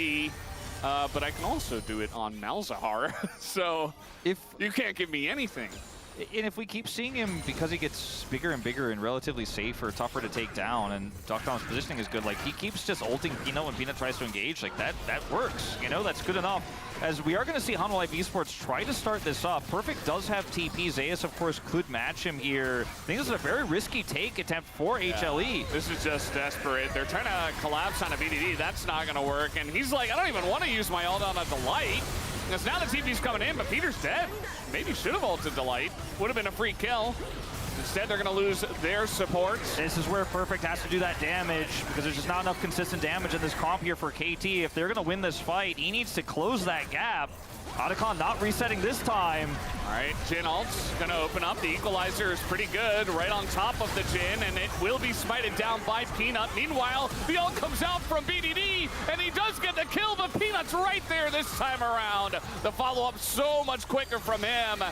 But I can also do it on Malzahar. So If you can't give me anything. And if we keep seeing him, because he gets bigger and bigger and relatively safer, tougher to take down, and Doctom's positioning is good, like he keeps just ulting Peanut when Peanut tries to engage, like that works, you know, that's good enough. As we are going to see Hanwha Life Esports try to start this up. Perfect does have TP. Zeus, of course, could match him here. I think this is a very risky take attempt for HLE. This is just desperate. They're trying to collapse on a BDD. That's not going to work. And he's like, I don't even want to use my ult on a Delight. Because now the TP's coming in, but Peter's dead. Maybe should have ulted Delight. Would have been a free kill. Instead, they're going to lose their support. This is where Perfect has to do that damage because there's just not enough consistent damage in this comp here for KT. If they're going to win this fight, he needs to close that gap. Otacon not resetting this time. All right, Jhin ult's going to open up. The equalizer is pretty good right on top of the Jhin, and it will be smited down by Peanut. Meanwhile, the ult comes out from BDD, and he does get the kill, but Peanut's right there this time around. The follow-up so much quicker from him.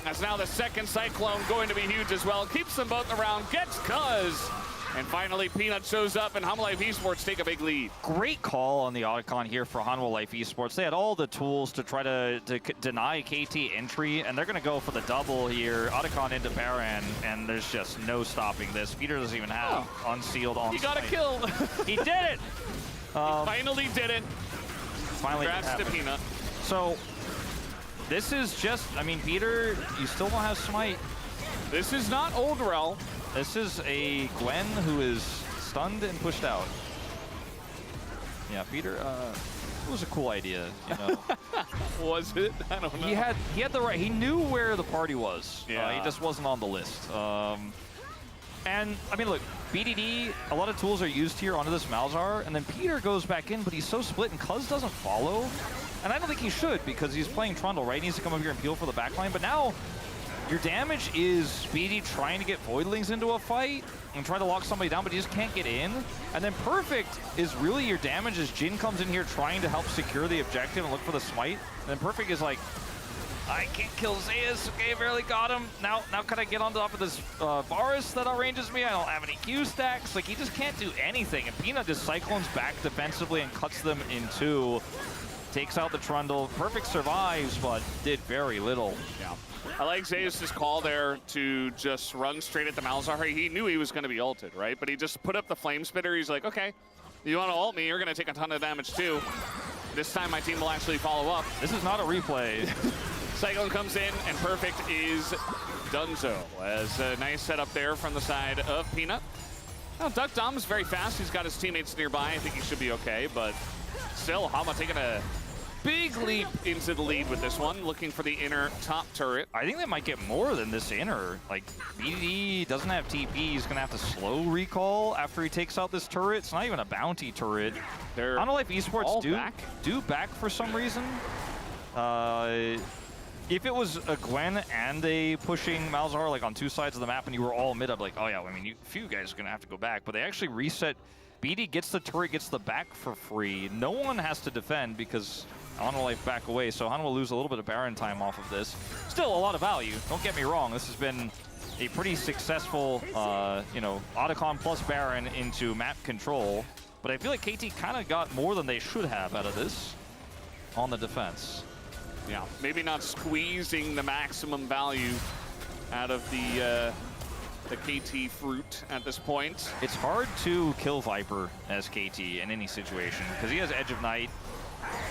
As now the second Cyclone going to be huge as well. Keeps them both around, gets Cuz. And finally, Peanut shows up, and Hanwha Life Esports take a big lead. Great call on the Otacon here for Hanwha Life Esports. They had all the tools to try to deny KT entry, and they're going to go for the double here. Otacon into Baron, and there's just no stopping this. Peter doesn't even have unsealed on. He got a kill. He did it! Finally did it. Finally Congrats to Peanut. So, this is just, I mean, Peter, you still don't have Smite. This is not Old Rel. This is a Gwen who is stunned and pushed out. Yeah, Peter, it was a cool idea, you know. Was it? I don't know. He had the right, he knew where the party was. Yeah. He just wasn't on the list. And, I mean, look, BDD, a lot of tools are used here onto this Malzahar, and then Peter goes back in, but he's so split, and Cuz doesn't follow. And I don't think he should, because he's playing Trundle, right? He needs to come up here and peel for the backline, but now your damage is Speedy trying to get Voidlings into a fight and try to lock somebody down, but he just can't get in. And then Perfect is really your damage as Jin comes in here trying to help secure the objective and look for the smite. And then Perfect is like, I can't kill Zeus. Okay, barely got him. Now can I get on top of this Varus that outranges me? I don't have any Q stacks. Like, he just can't do anything. And Peanut just cyclones back defensively and cuts them in two. Takes out the Trundle. Perfect survives, but did very little. Yeah. I like Zeus' call there to just run straight at the Malzahar. He knew he was going to be ulted, right? But he just put up the Flame Spitter. He's like, okay, you want to ult me, you're going to take a ton of damage too. This time my team will actually follow up. This is not a replay. Cyclone comes in, and Perfect is donezo. As a nice setup there from the side of Peanut. Now, Duck Dom is very fast. He's got his teammates nearby. I think he should be okay, but still, Hama taking a big leap into the lead with this one, looking for the inner top turret. I think they might get more than this inner. Like, BDD doesn't have TP. He's going to have to slow recall after he takes out this turret. It's not even a bounty turret. They're I don't know if esports do back for some reason. If it was a Gwen and a pushing Malzahar, like on two sides of the map, and you were all mid, I'd be like, oh yeah, I mean, a few guys are going to have to go back. But they actually reset. BD gets the turret, gets the back for free. No one has to defend because Hanwha back away, so Hanwha will lose a little bit of Baron time off of this. Still a lot of value. Don't get me wrong. This has been a pretty successful, you know, Otacon plus Baron into map control. But I feel like KT kind of got more than they should have out of this on the defense. Yeah, maybe not squeezing the maximum value out of the KT fruit at this point. It's hard to kill Viper as KT in any situation because he has Edge of Night,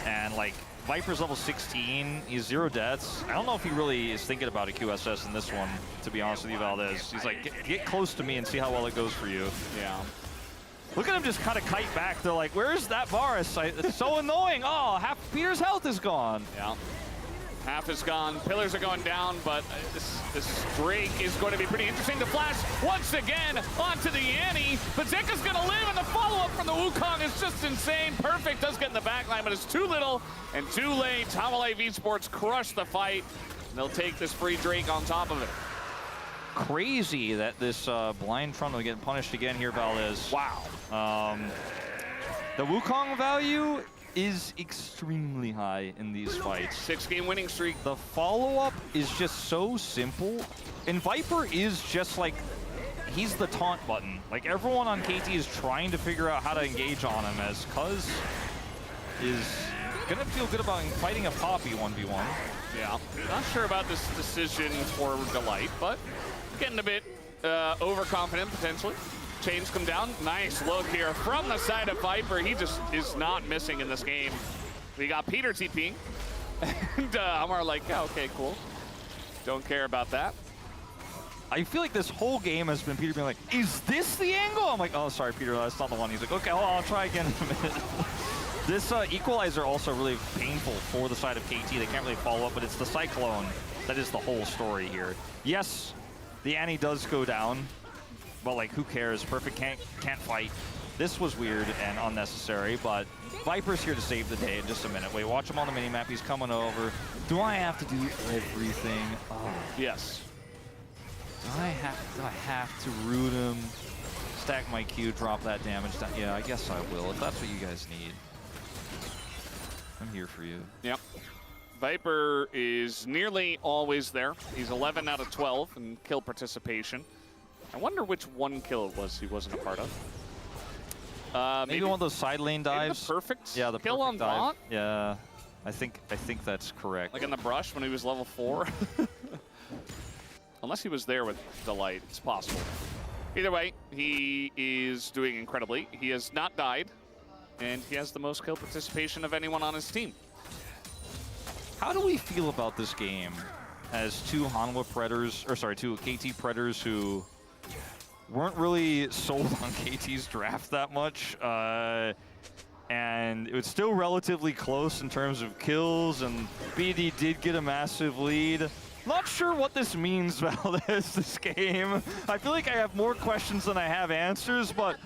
and like Viper's level 16, he's 0 deaths. I don't know if he really is thinking about a QSS in this one, to be honest with you, Valdez. He's like, get close to me and see how well it goes for you. Yeah. Look at him just kind of kite back. They're like, where's that Varus? It's so annoying. Oh, half Peter's health is gone. Yeah. Half is gone. Pillars are going down, but this Drake is going to be pretty interesting to flash once again onto the Annie. But Zeka's going to live, and the follow-up from the Wukong is just insane. Perfect does get in the backline, but it's too little and too late. Hanwha Esports crush the fight. They'll take this free Drake on top of it. Crazy that this blind Trundle getting punished again here, Valdez. Wow. The Wukong value is extremely high in these fights. 6-game winning streak. The follow-up is just so simple. And Viper is just like, he's the taunt button. Like, everyone on KT is trying to figure out how to engage on him, as Cuz is gonna feel good about fighting a Poppy 1v1. Yeah, not sure about this decision for Delight, but getting a bit overconfident potentially. Chains come down. Nice look here from the side of Viper. He just is not missing in this game. We got Peter TPing. And Amar like, yeah, okay, cool. Don't care about that. I feel like this whole game has been Peter being like, is this the angle? I'm like, oh, sorry, Peter, that's not the one. He's like, okay, well, I'll try again in a minute. This equalizer also really painful for the side of KT. They can't really follow up, but it's the Cyclone that is the whole story here. Yes, the Annie does go down, but like, who cares? Perfect can't fight. This was weird and unnecessary, but Viper's here to save the day in just a minute. Wait, watch him on the minimap. He's coming over. Do I have to do everything? Oh. Yes. Do I have to root him? Stack my Q, drop that damage down. Yeah, I guess I will, if that's what you guys need. I'm here for you. Yep. Viper is nearly always there. He's 11 out of 12 in kill participation. I wonder which one kill it was he wasn't a part of. Maybe one of those side lane dives. The perfect yeah, the kill on dive. bot? Yeah, I think that's correct. Like in the brush when he was level 4? Unless he was there with Delight, it's possible. Either way, he is doing incredibly. He has not died, and he has the most kill participation of anyone on his team. How do we feel about this game as two Hanwha Predators, or sorry, two KT Predators who weren't really sold on KT's draft that much, and it was still relatively close in terms of kills, and BD did get a massive lead. Not sure what this means, Valdez, this game. I feel like I have more questions than I have answers, but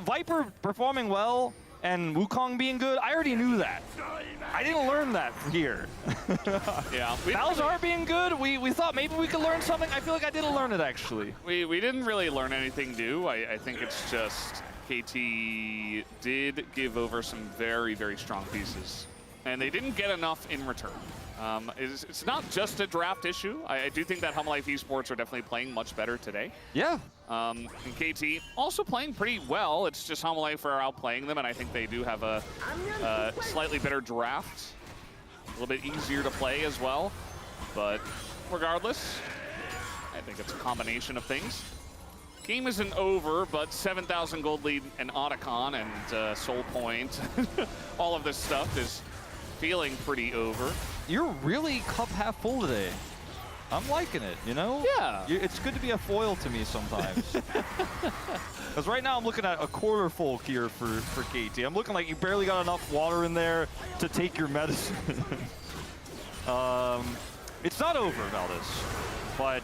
Viper performing well and Wukong being good, I already knew that. I didn't learn that here. Yeah. Malzahar being good, we thought maybe we could learn something. I feel like I didn't learn it, actually. We didn't really learn anything new. I think it's just KT did give over some very, very strong pieces. And they didn't get enough in return. It's not just a draft issue. I do think that HLE Esports are definitely playing much better today. Yeah. And KT also playing pretty well. It's just HLE are outplaying them, and I think they do have a slightly better draft. A little bit easier to play as well. But regardless, I think it's a combination of things. Game isn't over, but 7,000 gold lead and Otacon and Soul Point, all of this stuff is feeling pretty over. You're really cup half full today. I'm liking it, you know? Yeah. It's good to be a foil to me sometimes. Because right now I'm looking at a quarter full here for KT. I'm looking like you barely got enough water in there to take your medicine. It's not over, Valdez. But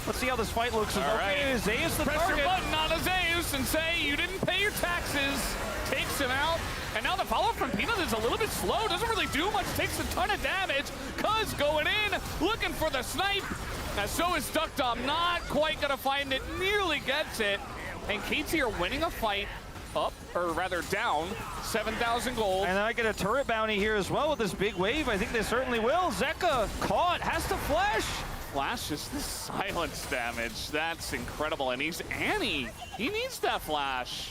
let's see how this fight looks. All okay, right. Zeus the Press target. your button on a Zeus and say you didn't pay your taxes. Takes him out. And now the follow-up from Peanut is a little bit slow. Doesn't really do much. Takes a ton of damage. Cuz going in, looking for the snipe. And so is Duckdom. Not quite going to find it. Nearly gets it. And KT are winning a fight up, or rather down, 7,000 gold. And then I get a turret bounty here as well with this big wave. I think they certainly will. Zeka caught, has to flash. Flash is the silence damage. That's incredible. And he's Annie. He needs that flash.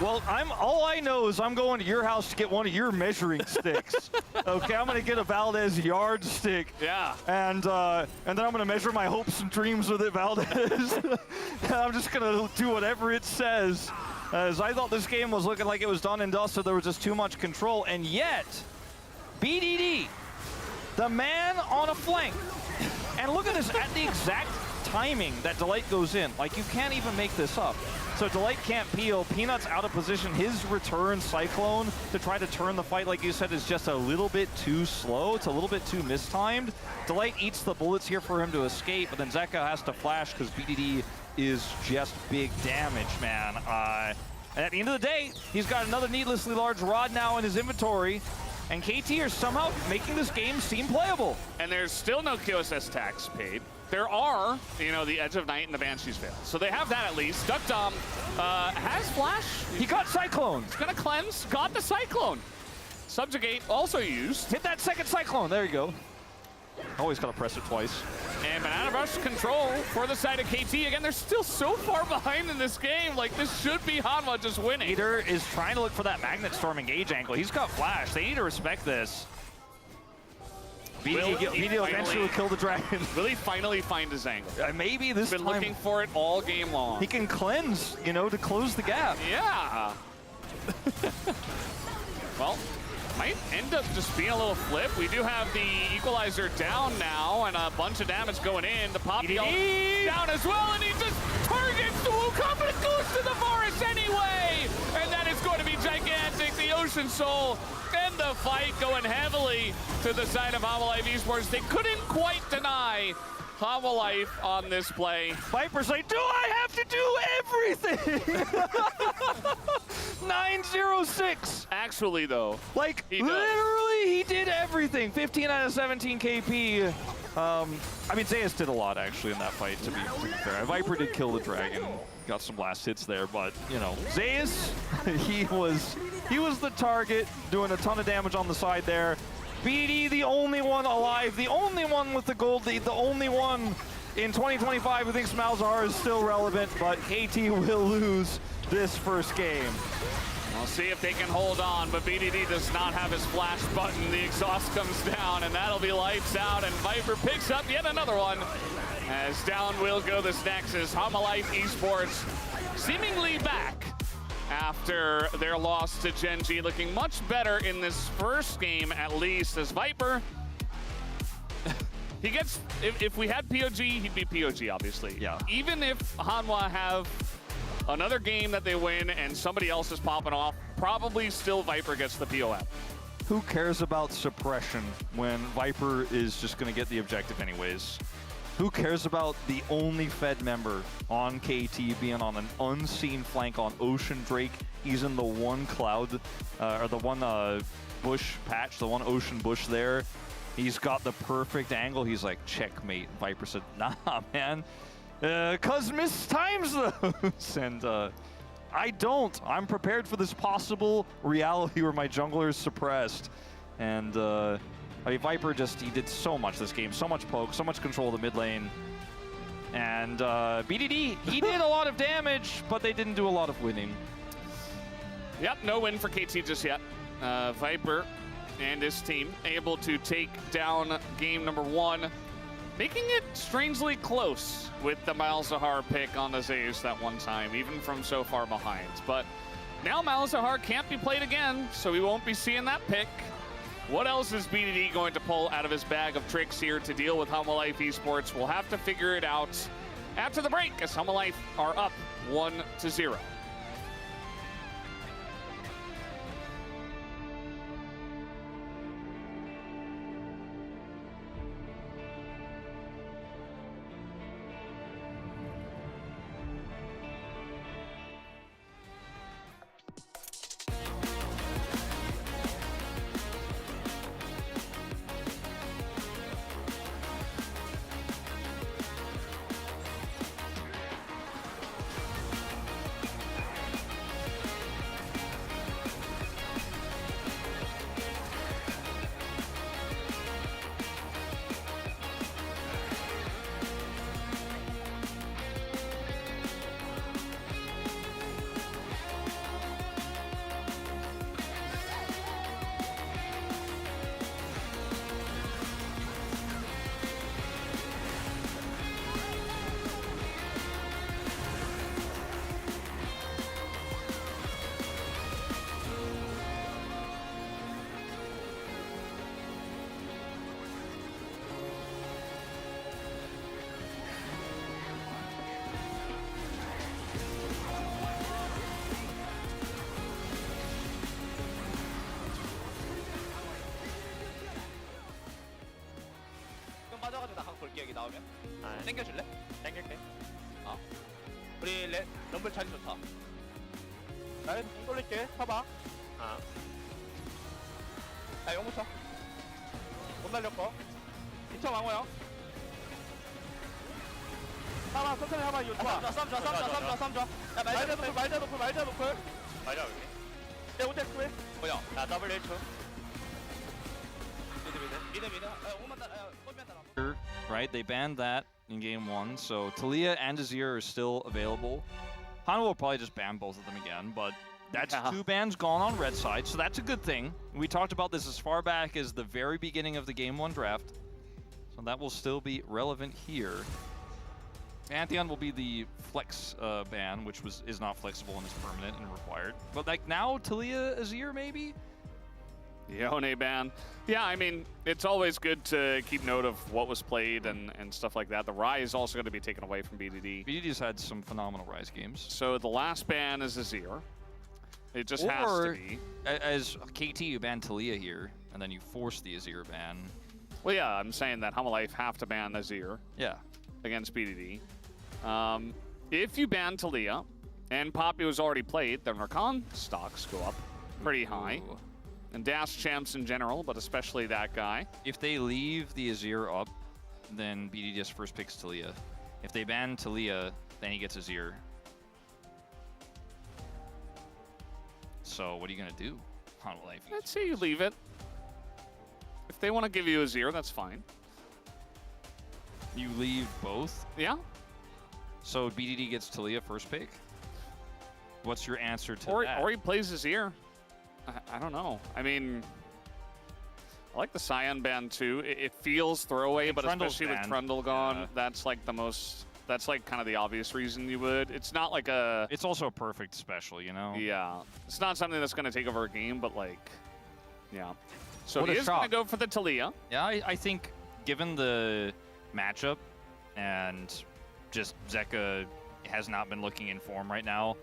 Well, all I know is I'm going to your house to get one of your measuring sticks. Okay, I'm gonna get a Valdez yardstick. Yeah. And then I'm gonna measure my hopes and dreams with it, Valdez. And I'm just gonna do whatever it says. As I thought this game was looking like it was done and dusted, there was just too much control, and yet, BDD, the man on a flank. And look at this, at the exact timing that Delight goes in. Like, you can't even make this up. So Delight can't peel. Peanut's out of position. His return Cyclone to try to turn the fight, like you said, is just a little bit too slow. It's a little bit too mistimed. Delight eats the bullets here for him to escape, but then Zeka has to flash because BDD is just big damage, man. And at the end of the day, he's got another needlessly large rod now in his inventory. And KT are somehow making this game seem playable. And there's still no QSS tax paid. There are, you know, the Edge of Night and the Banshee's Veil. So they have that at least. Duckdom has Flash. He got Cyclone. He's gonna cleanse, got the Cyclone. Subjugate also used. Hit that second Cyclone, there you go. Always gotta press it twice. And Banana Rush control for the side of KT. Again, they're still so far behind in this game. Like, this should be Hanwha just winning. Eater is trying to look for that Magnet Storm engage angle. He's got Flash. They need to respect this. BD eventually will kill the dragon. Will he finally find his angle? Maybe this He's been time looking for it all game long. he can cleanse, you know, to close the gap. Yeah. Well, might end up just being a little flip. We do have the equalizer down now and a bunch of damage going in. The Poppy down as well, and he just targets the Wukong, but it goes to the forest anyway. And that is going to be gigantic. The Ocean Soul and the fight going heavily to the side of HLE Esports. They couldn't quite deny HLE on this play. Viper's like, do I have to do everything? 906. Actually, though, Like, he does. literally, he did everything. 15 out of 17 KP. I mean, Zeus did a lot, actually, in that fight, to be fair. Viper did kill the dragon. Got some last hits there, but, you know, Zeus, he was the target, doing a ton of damage on the side there. BD, the only one alive, the only one with the gold lead, the only one in 2025 who thinks Malzahar is still relevant, but KT will lose this first game. We'll see if they can hold on, but BDD does not have his flash button. The exhaust comes down, and that'll be lights out, and Viper picks up yet another one. As down will go this Nexus. HLE Esports seemingly back after their loss to Gen G, looking much better in this first game at least, as Viper, he gets, if we had POG, he'd be POG, obviously. Yeah. Even if Hanwha have another game that they win and somebody else is popping off, probably still Viper gets the POF. Who cares about suppression when Viper is just going to get the objective anyways? Who cares about the only Fed member on KT being on an unseen flank on Ocean Drake? He's in the one cloud, or the one bush patch, the one ocean bush there. He's got the perfect angle. He's like, checkmate. Viper said, nah, man. Cuz mistimes those. And I don't. I'm prepared for this possible reality where my jungler is suppressed. And I mean, Viper just, he did so much this game. So much poke, so much control of the mid lane. And BDD, he did a lot of damage, but they didn't do a lot of winning. Yep, no win for KT just yet. Viper and his team able to take down game number 1, making it strangely close with the Malzahar pick on the Zeus that one time, even from so far behind. But now Malzahar can't be played again, so we won't be seeing that pick. What else is BDD going to pull out of his bag of tricks here to deal with Humalife Esports? We'll have to figure it out after the break, as Humalife are up 1-0. 빠져가지고 나 각 볼게. 여기 나오면 땡겨줄래? 땡길게. 우리 럼블 자리 좋다. 나 여기서 공 돌릴게. 봐봐. 자, 용부터 못 날렸고. 인천 왕호야. 봐봐, 천천히 해봐. 이거 좋아. 쌈 좋아. 야, 말자 노플. 말자 여기. 내 오대 구해. 뭐야? 나 더블 1초. 미드. 오만 따라. Right, they banned that in game 1, so Talia and Azir are still available. Hana will probably just ban both of them again, but that's 2 bans gone on red side, so that's a good thing. We talked about this as far back as the very beginning of the game 1 draft, so that will still be relevant here. Pantheon will be the flex ban, which is not flexible and is permanent and required. But like now, Talia, Azir maybe? Yone ban. Yeah, I mean, it's always good to keep note of what was played and stuff like that. The Rai is also going to be taken away from BDD. BDD's had some phenomenal Rise games. So the last ban is Azir. It just has to be. As KT, you ban Talia here, and then you force the Azir ban. Well, yeah, I'm saying that Humalife have to ban Azir against BDD. If you ban Talia, and Poppy was already played, then Rakan stocks go up pretty high. Ooh. And Dash champs in general, but especially that guy. If they leave the Azir up, then BDD just first picks Talia. If they ban Talia, then he gets Azir. So what are you going to do on life? Let's say you leave it. If they want to give you Azir, that's fine. You leave both? Yeah. So BDD gets Talia first pick? What's your answer to that? Or he plays Azir. I don't know. I mean, I like the Scion ban too. It feels throwaway, but especially with Trundle gone, that's like the most. That's like kind of the obvious reason you would. It's not like a. It's also a perfect special, you know. Yeah, it's not something that's going to take over a game, but like, yeah. So What he a is going to shock. go for the Talia. Yeah, I think given the matchup and just Zeka has not been looking in form right now,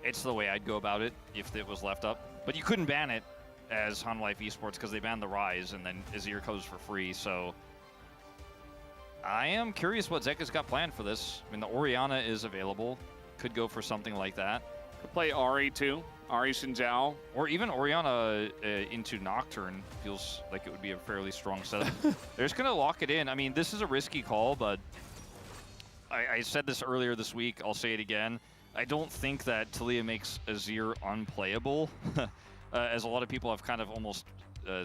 it's the way I'd go about it if it was left up. But you couldn't ban it as Han Life Esports because they banned the Rise, and then Azir goes for free. So I am curious what Zeka's got planned for this. I mean, the Orianna is available. Could go for something like that. Could play Ahri too. Ahri Xin Or even Orianna into Nocturne feels like it would be a fairly strong setup. They're just going to lock it in. I mean, this is a risky call, but I said this earlier this week. I'll say it again. I don't think that Taliyah makes Azir unplayable, as a lot of people have kind of almost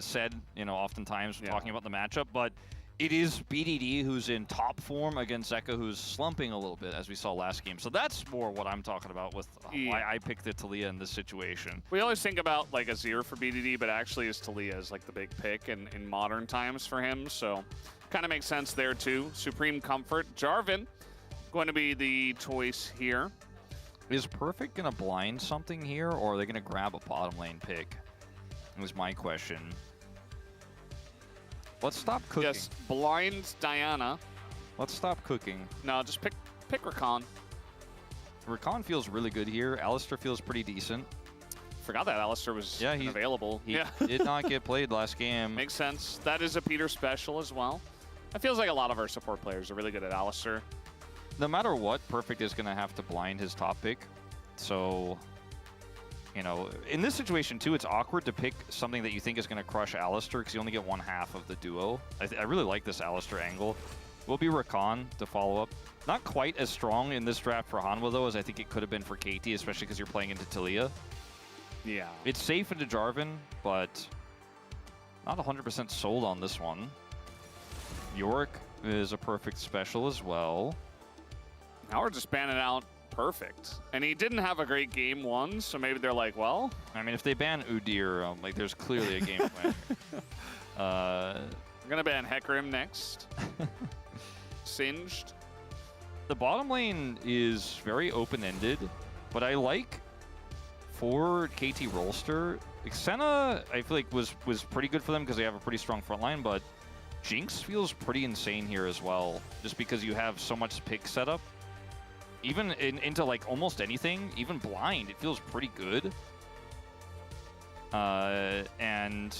said, you know, oftentimes talking about the matchup. But it is BDD who's in top form against Zeka, who's slumping a little bit, as we saw last game. So that's more what I'm talking about with why I picked the Taliyah in this situation. We always think about like Azir for BDD, but actually is Taliyah is like the big pick in modern times for him. So kind of makes sense there too. Supreme Comfort. Jarvan going to be the choice here. Is Perfect going to blind something here, or are they going to grab a bottom lane pick? Was my question. Let's stop cooking. Yes, blind Diana. Let's stop cooking. No, just pick Rakan. Rakan feels really good here. Alistar feels pretty decent. Forgot that Alistar was available. He did not get played last game. Makes sense. That is a Peter special as well. It feels like a lot of our support players are really good at Alistar. No matter what, Perfect is going to have to blind his top pick. So, you know, in this situation too, it's awkward to pick something that you think is going to crush Alistar because you only get one half of the duo. I really like this Alistar angle. Will be Rakan to follow up. Not quite as strong in this draft for Hanwha though, as I think it could have been for KT, especially because you're playing into Taliyah. Yeah. It's safe into Jarvan, but not 100% sold on this one. Yorick is a Perfect special as well. Now we're just banning out Perfect. And he didn't have a great game one, so maybe they're like, well... I mean, if they ban Udyr, like, there's clearly a game plan. We're going to ban Hecarim next. Singed. The bottom lane is very open-ended, but I like for KT Rolster. Xena, I feel like, was pretty good for them because they have a pretty strong front line, but Jinx feels pretty insane here as well, just because you have so much pick setup. Even into like almost anything, even blind, it feels pretty good. And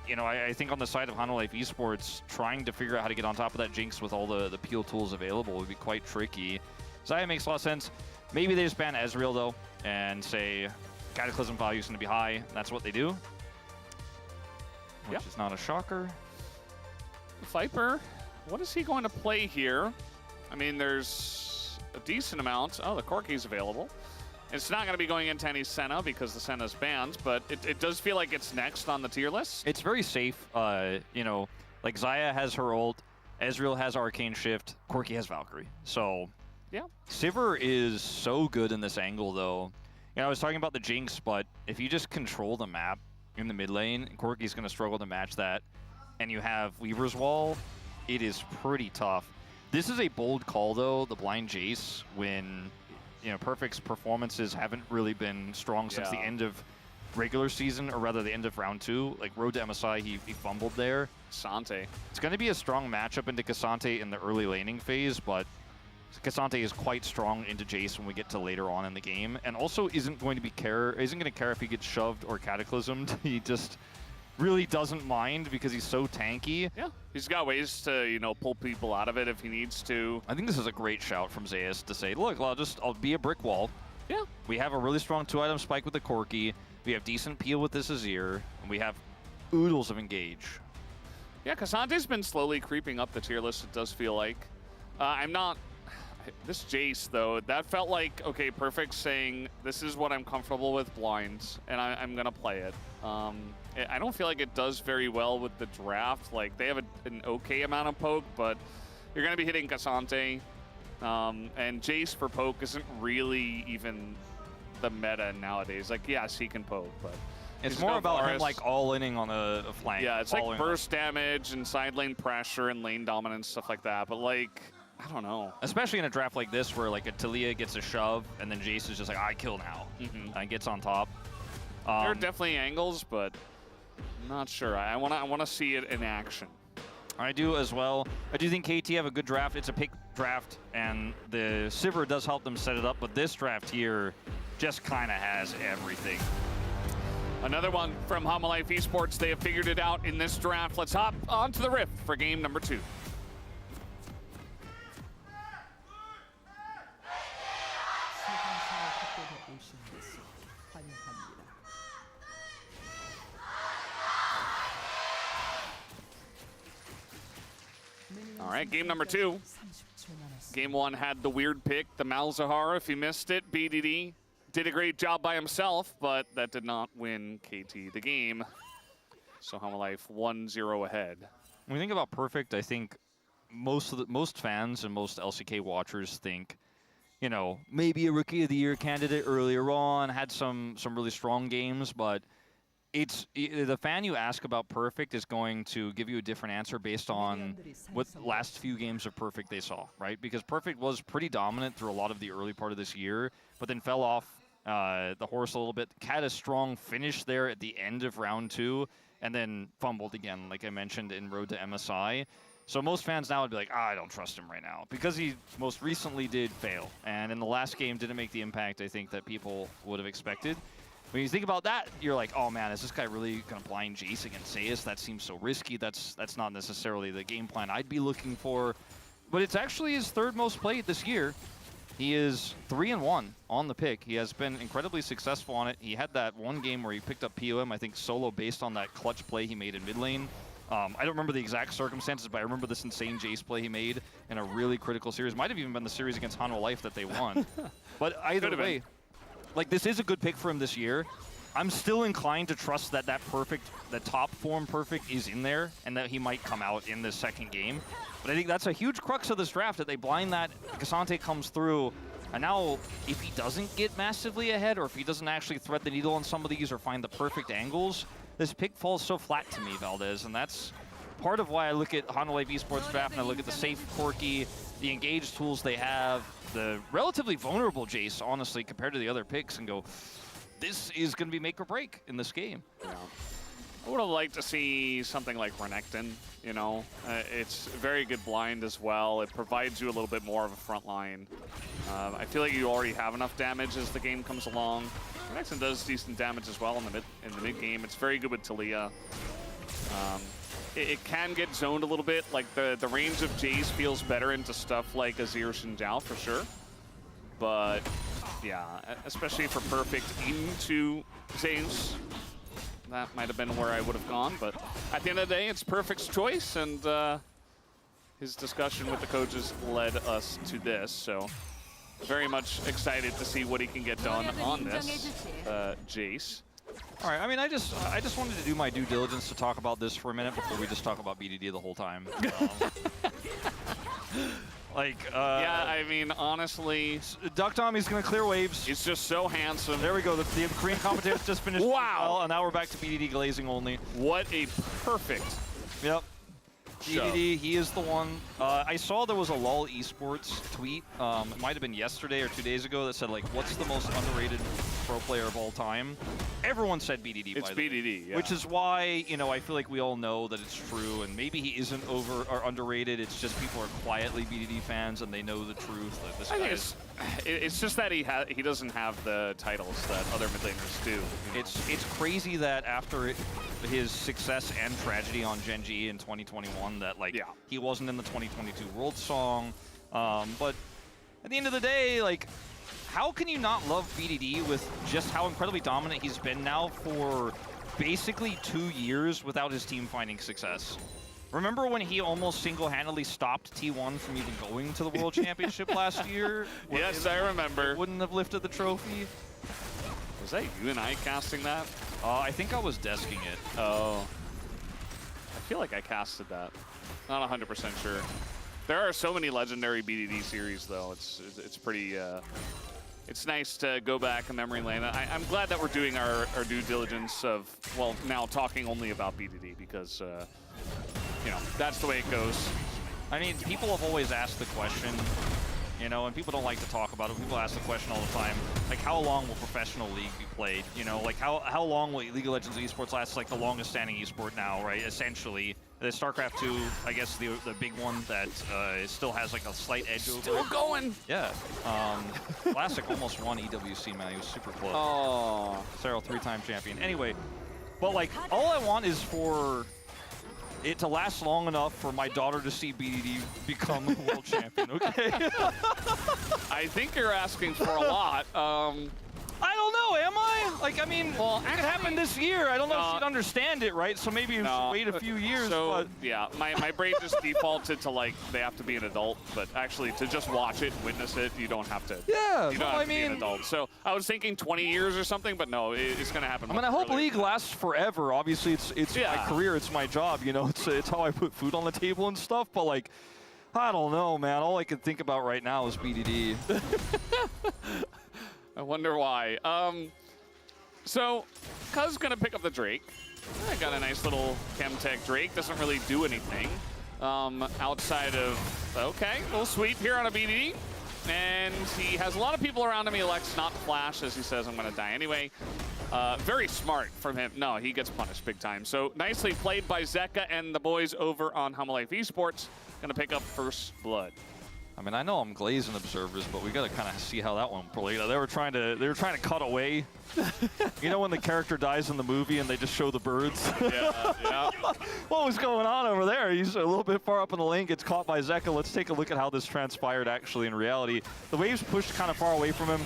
you know, I think on the side of Hanwha Life Esports, trying to figure out how to get on top of that Jinx with all the peel tools available would be quite tricky. Xayah makes a lot of sense. Maybe they just ban Ezreal though, and say Cataclysm value is going to be high. That's what they do, which is not a shocker. Viper, what is he going to play here? I mean, there's a decent amount. Oh, the Corki's available. It's not going to be going into any Senna because the Senna's banned, but it does feel like it's next on the tier list. It's very safe. You know, like Xayah has her ult, Ezreal has Arcane Shift, Corki has Valkyrie. So, yeah. Sivir is so good in this angle, though. You know, I was talking about the Jinx, but if you just control the map in the mid lane, Corki's going to struggle to match that, and you have Weaver's Wall, it is pretty tough. This is a bold call, though, the blind Jace, when, you know, Perfect's performances haven't really been strong since the end of regular season, or rather the end of round 2. Like, Road to MSI, he fumbled there. Cassante. It's going to be a strong matchup into Cassante in the early laning phase, but Cassante is quite strong into Jace when we get to later on in the game, and also isn't going to care if he gets shoved or cataclysmed. He just really doesn't mind because he's so tanky. Yeah, he's got ways to, you know, pull people out of it if he needs to. I think this is a great shout from Zayas to say, look, I'll be a brick wall. Yeah. We have a really strong 2-item spike with the Corki. We have decent peel with this Azir, and we have oodles of engage. Yeah, Cassante's been slowly creeping up the tier list, it does feel like. I'm not... This Jace, though, that felt like, okay, Perfect saying, this is what I'm comfortable with blinds, and I'm going to play it. I don't feel like it does very well with the draft. Like, they have an okay amount of poke, but you're going to be hitting Cassante. And Jace for poke isn't really even the meta nowadays. Like, yes, he can poke, but... It's more about him, like, all-inning on a flank. Yeah, it's like burst damage and side lane pressure and lane dominance, stuff like that. But, like... I don't know. Especially in a draft like this where like a Taliyah gets a shove and then Jace is just like, I kill now. And gets on top. There are definitely angles, but I'm not sure. I wanna see it in action. I do as well. I do think KT have a good draft. It's a pick draft, and the Sivir does help them set it up, but this draft here just kind of has everything. Another one from Homolife Esports. They have figured it out in this draft. Let's hop onto the Rift for game number 2. 소환사의 협곡에 오신 것을 환영합니다. All right, game number 2. 30초 남았습니다. Game 1 had the weird pick, the Malzahar. If you missed it, BDD did a great job by himself, but that did not win KT the game. So Homolife 1-0 ahead. When we think about Perfect, I think most fans and most LCK watchers think, you know, maybe a Rookie of the Year candidate earlier on, had some really strong games, but the fan you ask about Perfect is going to give you a different answer based on what last few games of Perfect they saw, right? Because Perfect was pretty dominant through a lot of the early part of this year, but then fell off the horse a little bit. Had a strong finish there at the end of round 2, and then fumbled again, like I mentioned, in Road to MSI. So most fans now would be like, I don't trust him right now, because he most recently did fail, and in the last game didn't make the impact I think that people would have expected. When you think about that, you're like, oh man, is this guy really gonna blind Jace against Zeus? That seems so risky. That's not necessarily the game plan I'd be looking for. But it's actually his 3rd most played this year. He is 3-1 on the pick. He has been incredibly successful on it. He had that one game where he picked up POM, I think solo, based on that clutch play he made in mid lane. I don't remember the exact circumstances, but I remember this insane Jace play he made in a really critical series. Might have even been the series against Homolife that they won. But either way, like, this is a good pick for him this year. I'm still inclined to trust that the top form Perfect is in there, and that he might come out in this second game. But I think that's a huge crux of this draft, that they blind that, Cassante comes through, and now if he doesn't get massively ahead, or if he doesn't actually thread the needle on some of these or find the perfect angles, this pick falls so flat to me, Valdez, and that's part of why I look at Homolife Esports draft and I look at the safe Corki, the engaged tools they have, the relatively vulnerable Jace, honestly, compared to the other picks, and go, this is going to be make or break in this game. Yeah. I would have liked to see something like Renekton, you know. It's a very good blind as well. It provides you a little bit more of a front line. I feel like you already have enough damage as the game comes along. Renekton does decent damage as well in the mid game. It's very good with Talia. It can get zoned a little bit. Like the range of Jace feels better into stuff like Azir Shinjao for sure. But yeah, especially for Perfect into Zeus, that might have been where I would have gone. But at the end of the day, it's Perfect's choice, and his discussion with the coaches led us to this. So very much excited to see what he can get done on this Jace. All right, I mean, I just wanted to do my due diligence to talk about this for a minute before we just talk about BDD the whole time. Yeah, I mean, honestly, Duck Tommy's gonna clear waves. he's just so handsome. There we go. The Korean commentators just finished. Wow. And now we're back to BDD glazing only. What a perfect. Yep. BDD, he is the one. I saw there was a LOL Esports tweet. It might have been yesterday or 2 days ago that said, like, what's the most underrated pro player of all time? Everyone said BDD. It's BDD, yeah. Which is why, you know, I feel like we all know that it's true, and maybe he isn't over or underrated. It's just people are quietly BDD fans and they know the truth. Like, this I guy think it's just that he doesn't have the titles that other mid laners do. You know? It's crazy that after his success and tragedy on Gen G in 2021, that he wasn't in the 2022 World Song. But at the end of the day, like, how can you not love BDD with just how incredibly dominant he's been now for basically 2 years without his team finding success? Remember when he almost single-handedly stopped T1 from even going to the World Championship last year? Yes, I remember. Wouldn't have lifted the trophy. Was that you and I casting that? I think I was desking it. Oh. I feel like I casted that. Not 100% sure. There are so many legendary BDD series, though. It's pretty... It's nice to go back in memory lane. I'm glad that we're doing our due diligence of, well, now talking only about BDD because, you know, that's the way it goes. I mean, people have always asked the question, you know, and people don't like to talk about it. People ask the question all the time, like, how long will professional league be played? You know, like, how long will League of Legends esports last? It's like the longest standing esport now, right? Essentially. the StarCraft 2, I guess the big one that still has like a slight edge over Still it. going. Yeah. Classic almost won EWC, man. He was super close. Oh. Cyril, 3-time champion. Anyway, but like, all I want is for it to last long enough for my daughter to see BDD become world champion, okay? I think you're asking for a lot. I don't know, am I? Like, I mean, Well, it could happen this year. I don't know if she'd understand it, right? So maybe you should wait a few years. So, but yeah, my brain just defaulted to, like, they have to be an adult. But actually, to just watch it, witness it, you don't have to. yeah, You no, don't have I to be an mean, adult. So I was thinking 20 years or something, but no, it's going to happen. I mean, I hope earlier. League lasts forever. Obviously, it's Yeah. my career, it's my job. You know, it's how I put food on the table and stuff. But like, I don't know, man. All I can think about right now is BDD. I wonder why. So, Cuz gonna pick up the Drake. I got a nice little Chemtech Drake. Doesn't really do anything outside of, okay, little sweep here on a BDD. And he has a lot of people around him. He elects not to flash as he says, I'm gonna die anyway. Very smart from him. No, he gets punished big time. So nicely played by Zeka and the boys over on Humble Life Esports. Gonna pick up first blood. I mean, I know I'm glazing observers, but we got to kind of see how that one played. They were trying to cut away. You know when the character dies in the movie and they just show the birds? Yeah. What was going on over there? He's a little bit far up in the lane, gets caught by Zeka. Let's take a look at how this transpired actually in reality. The waves pushed kind of far away from him,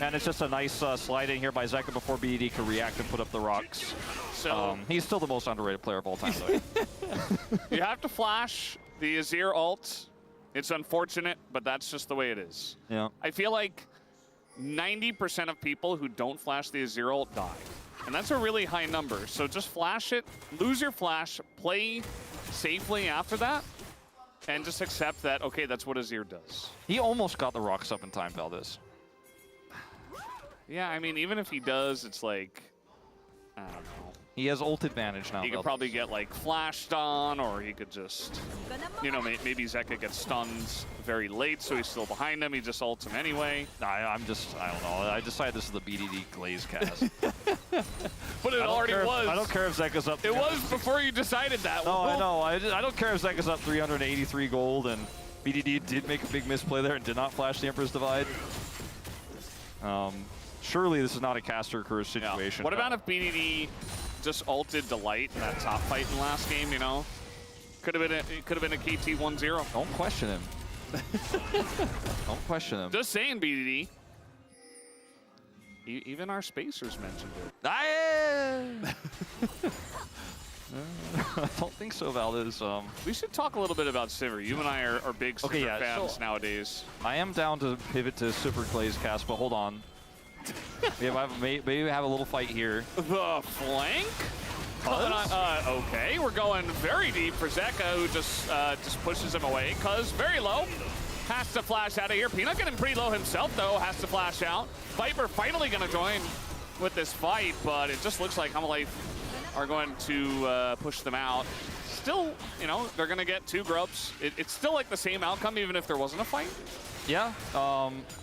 and it's just a nice slide in here by Zeka before BDD could react and put up the rocks. So He's still the most underrated player of all time, though. you have to flash the Azir ult. It's unfortunate, but that's just the way it is. Yeah. I feel like 90% of people who don't flash the Azir ult die. And that's a really high number. So just flash it, lose your flash, play safely after that, and just accept that, okay, that's what Azir does. He almost got the rocks up in time, Valdez. Yeah, I mean, even if he does, it's like, I don't know. He has ult advantage now. He could probably get, like, flashed on, or he could just, you know, maybe Zeka gets stunned very late, so he's still behind him. He just ults him anyway. I don't know. I decided this is the BDD glaze cast. But it already was. I don't care if Zeka's up. It was before you decided that. No, I know. I don't care if Zeka's up 383 gold, and BDD did make a big misplay there and did not flash the Emperor's Divide. Surely this is not a caster curse situation. Yeah. What about if BDD just ulted Delight in that top fight in the last game, you know? Could have been a KT 1-0. Don't question him. Don't question him. Just saying, BDD. Even our spacers mentioned it. I don't think so, Valdez. We should talk a little bit about Sivir. You and I are big Sivir fans nowadays. I am down to pivot to Super Glaze cast, but hold on. Maybe we have a little fight here. The flank? Okay, we're going very deep for Zeka, who just pushes him away. Cuz very low. Has to flash out of here. Peanut getting pretty low himself, though. Has to flash out. Viper finally going to join with this fight, but it just looks like Humble Life are going to push them out. Still, you know, they're going to get 2 grubs. It's still like the same outcome, even if there wasn't a fight. Yeah,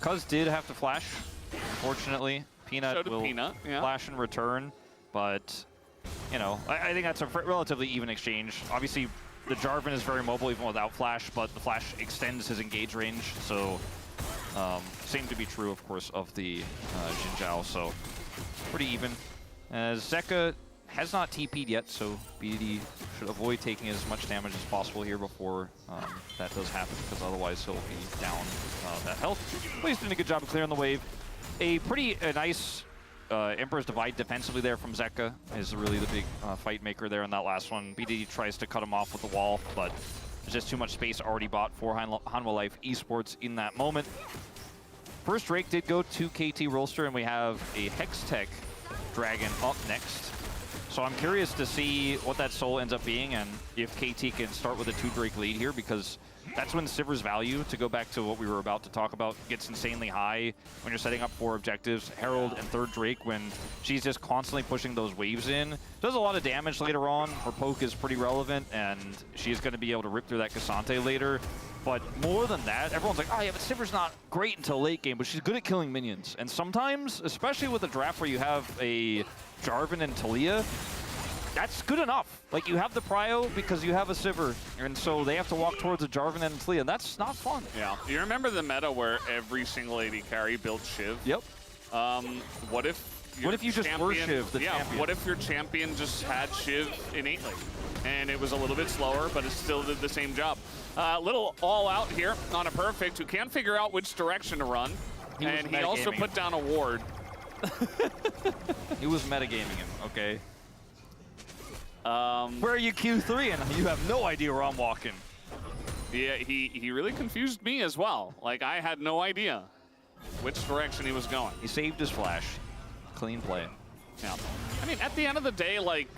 Cuz did have to flash, unfortunately. Peanut will flash in return, but, you know, I think that's a relatively even exchange. Obviously, the Jarvan is very mobile even without flash, but the flash extends his engage range, so same to be true, of course, of the Xin Zhao, so pretty even. Zeka has not TP'd yet, so BDD should avoid taking as much damage as possible here before that does happen, because otherwise he'll be down that health. But he's doing a good job of clearing the wave. A pretty nice Emperor's Divide defensively there from Zeka is really the big fight maker there in that last one. BDD tries to cut him off with the wall, but there's just too much space already bought for Hanwha Life Esports in that moment. First Drake did go to KT Rolster, and we have a Hextech Dragon up next. So I'm curious to see what that soul ends up being, and if KT can start with a 2 Drake lead here, because that's when Sivir's value, to go back to what we were about to talk about, gets insanely high when you're setting up 4 objectives. Herald and 3rd Drake, when she's just constantly pushing those waves in, does a lot of damage later on. Her poke is pretty relevant, and she's going to be able to rip through that Cassante later. But more than that, everyone's like, oh yeah, but Sivir's not great until late game, but she's good at killing minions. And sometimes, especially with a draft where you have a Jarvan and Talia, that's good enough. Like, you have the prio because you have a Sivir, and so they have to walk towards a Jarvan and Talia. That's not fun. Yeah. You remember the meta where every single AD carry built Shiv? Yep. What if you just were Shiv, the champion? What if your champion just had Shiv innately? And it was a little bit slower, but it still did the same job. Little all out here on a Perfect, who can't figure out which direction to run. And he also put down a ward. He was metagaming him, okay? Where are you Q3? And you have no idea where I'm walking. Yeah, he really confused me as well. Like, I had no idea which direction he was going. He saved his flash. Clean play. Yeah. I mean, at the end of the day, like,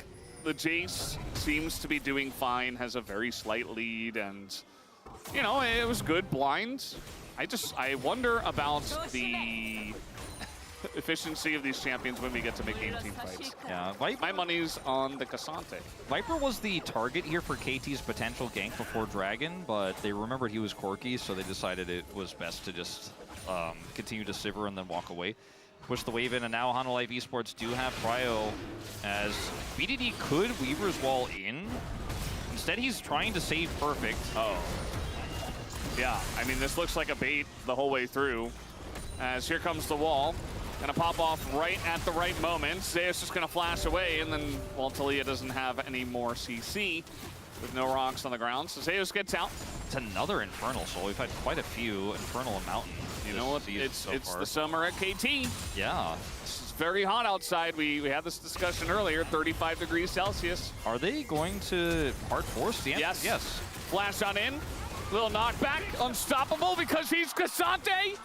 the Jace seems to be doing fine, has a very slight lead, and, you know, it was good blind. I wonder about the efficiency of these champions when we get to mid-game team fights. Yeah, My money's on the Cassante. Viper was the target here for KT's potential gank before Dragon, but they remembered he was quirky, so they decided it was best to just continue to Sivir and then walk away. Push the wave in, and now Hanwha Life Esports do have prio, as BDD could Weaver's Wall in. Instead, he's trying to save Perfect. Oh. Yeah, I mean, this looks like a bait the whole way through, as here comes the wall. Gonna pop off right at the right moment. Zeus just gonna flash away, and then, well, Talia doesn't have any more CC with no rocks on the ground, so Zeus gets out. It's another Infernal Soul. We've had quite a few Infernal and Mountain. You know what? It's the summer at KT. Yeah. It's very hot outside. We had this discussion earlier, 35 degrees Celsius. Are they going to hard force the end? Yes. Yes. Flash on in. Little knockback. Unstoppable because he's Cassante.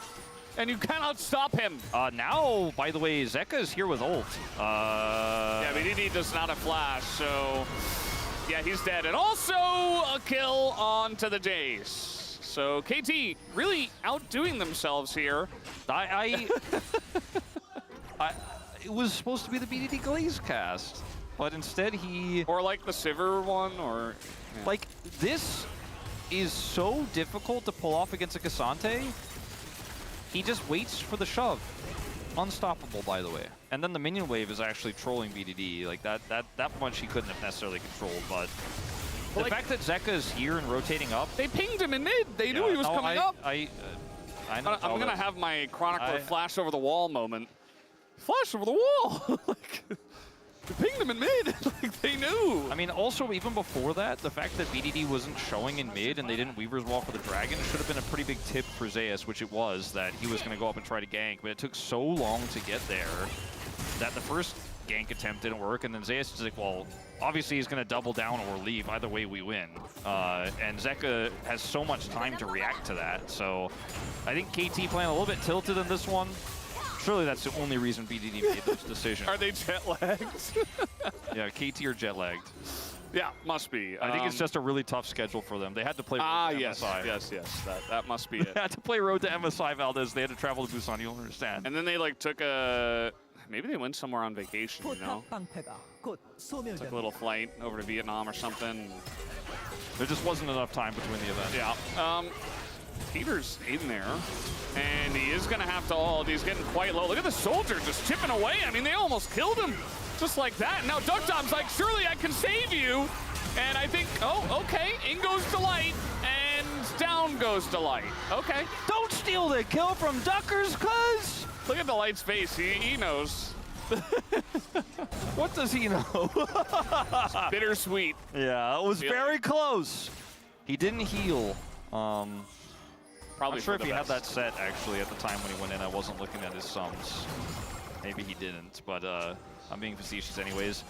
And you cannot stop him. Now, by the way, Zeka is here with ult. Yeah, BDD does not have flash, so yeah, he's dead. And also a kill onto the Jace. So KT really outdoing themselves here. It was supposed to be the BDD Glaze cast, but instead he... Or like the Sivir one, or... Yeah. Like, this is so difficult to pull off against a Cassante. He just waits for the shove. Unstoppable, by the way. And then the minion wave is actually trolling BDD. Like, that much he couldn't have necessarily controlled, but... The fact that Zeka is here and rotating up... They pinged him in mid. They knew he was coming up. I know. I'm going to have my Chronicler flash over the wall moment. Flash over the wall! Like, they pinged him in mid. Like, they knew. I mean, also, even before that, the fact that BDD wasn't showing in mid and they didn't Weaver's Wall for the Dragon should have been a pretty big tip for Zeus, which it was, that he was going to go up and try to gank. But it took so long to get there that the first gank attempt didn't work, and then Zeus is like, well, obviously he's going to double down or leave. Either way, we win. And Zeka has so much time to react to that. So I think KT playing a little bit tilted in this one. Surely that's the only reason BDD made this decision. Are they jet-lagged? Yeah, KT are jet-lagged. Yeah, must be. I think it's just a really tough schedule for them. They had to play Road to MSI. Yes. That must be it. They had to play Road to MSI, Valdez. They had to travel to Busan. You'll understand. And then they like took a... Maybe they went somewhere on vacation, you know? Took a little flight over to Vietnam or something. There just wasn't enough time between the events. Yeah. Peter's in there, and he is going to have to ult. He's getting quite low. Look at the soldier just chipping away. I mean, they almost killed him just like that. Now Duckdom's like, surely I can save you. And I think, oh, okay. In goes Delight, and down goes Delight. Okay. Don't steal the kill from Duckers, cuz! Look at Delight's face. He knows. What does he know? It's bittersweet. Yeah, it was very close. He didn't heal. Probably I'm sure if he had that set, actually, at the time when he went in. I wasn't looking at his sums. Maybe he didn't, but I'm being facetious anyways.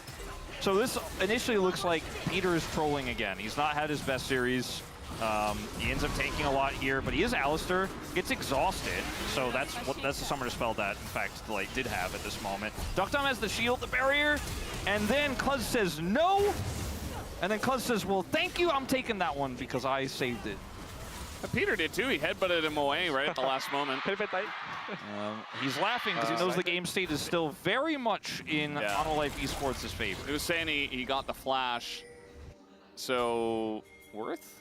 So this initially looks like Peter is trolling again. He's not had his best series. He ends up taking a lot here, but he is Alistair. Gets exhausted, so that's the summoner spell that, in fact, Delight did have at this moment. Duckdom has the shield, the barrier, and then Cuz says no. And then Cuz says, well, thank you, I'm taking that one because I saved it. Peter did too. He headbutted him away right at the last moment. He's laughing because he knows the game state is still very much in Hanwha Life Esports' favor. He was saying he got the flash, so worth?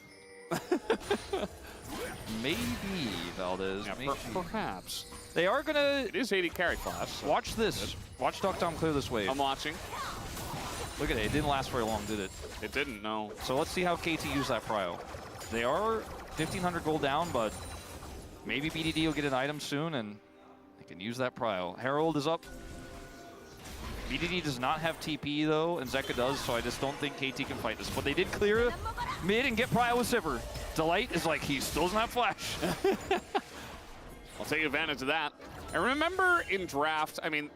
Maybe, Valdez. Yeah, maybe. Perhaps. They are gonna... It is 80 carry flash. So watch this. Watch Duckdom clear this wave. I'm watching. Look at it. It didn't last very long, did it? It didn't, no. So let's see how KT use that prio. They are 1,500 gold down, but maybe BDD will get an item soon, and they can use that prio. Herald is up. BDD does not have TP, though, and Zeka does, so I just don't think KT can fight this. But they did clear mid and get prio with Sivir. Delight is like, he still doesn't have flash. I'll take advantage of that. I remember in draft, I mean,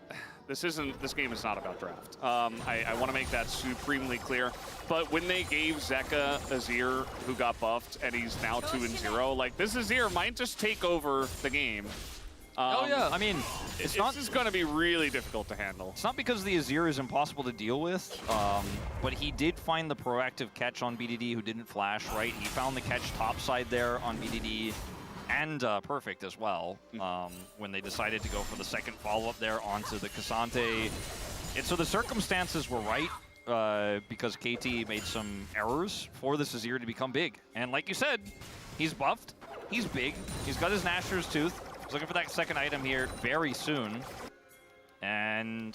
this game is not about draft. I want to make that supremely clear. But when they gave Zeka Azir, who got buffed, and he's now 2-0, like, this Azir might just take over the game. Oh yeah, I mean, this is going to be really difficult to handle. It's not because the Azir is impossible to deal with, but he did find the proactive catch on BDD who didn't flash, right? He found the catch topside there on BDD, and perfect as well, when they decided to go for the second follow-up there onto the Cassante. And so the circumstances were right, because KT made some errors for this Azir to become big. And like you said, he's buffed, he's big, he's got his Nashor's Tooth. He's looking for that second item here very soon. And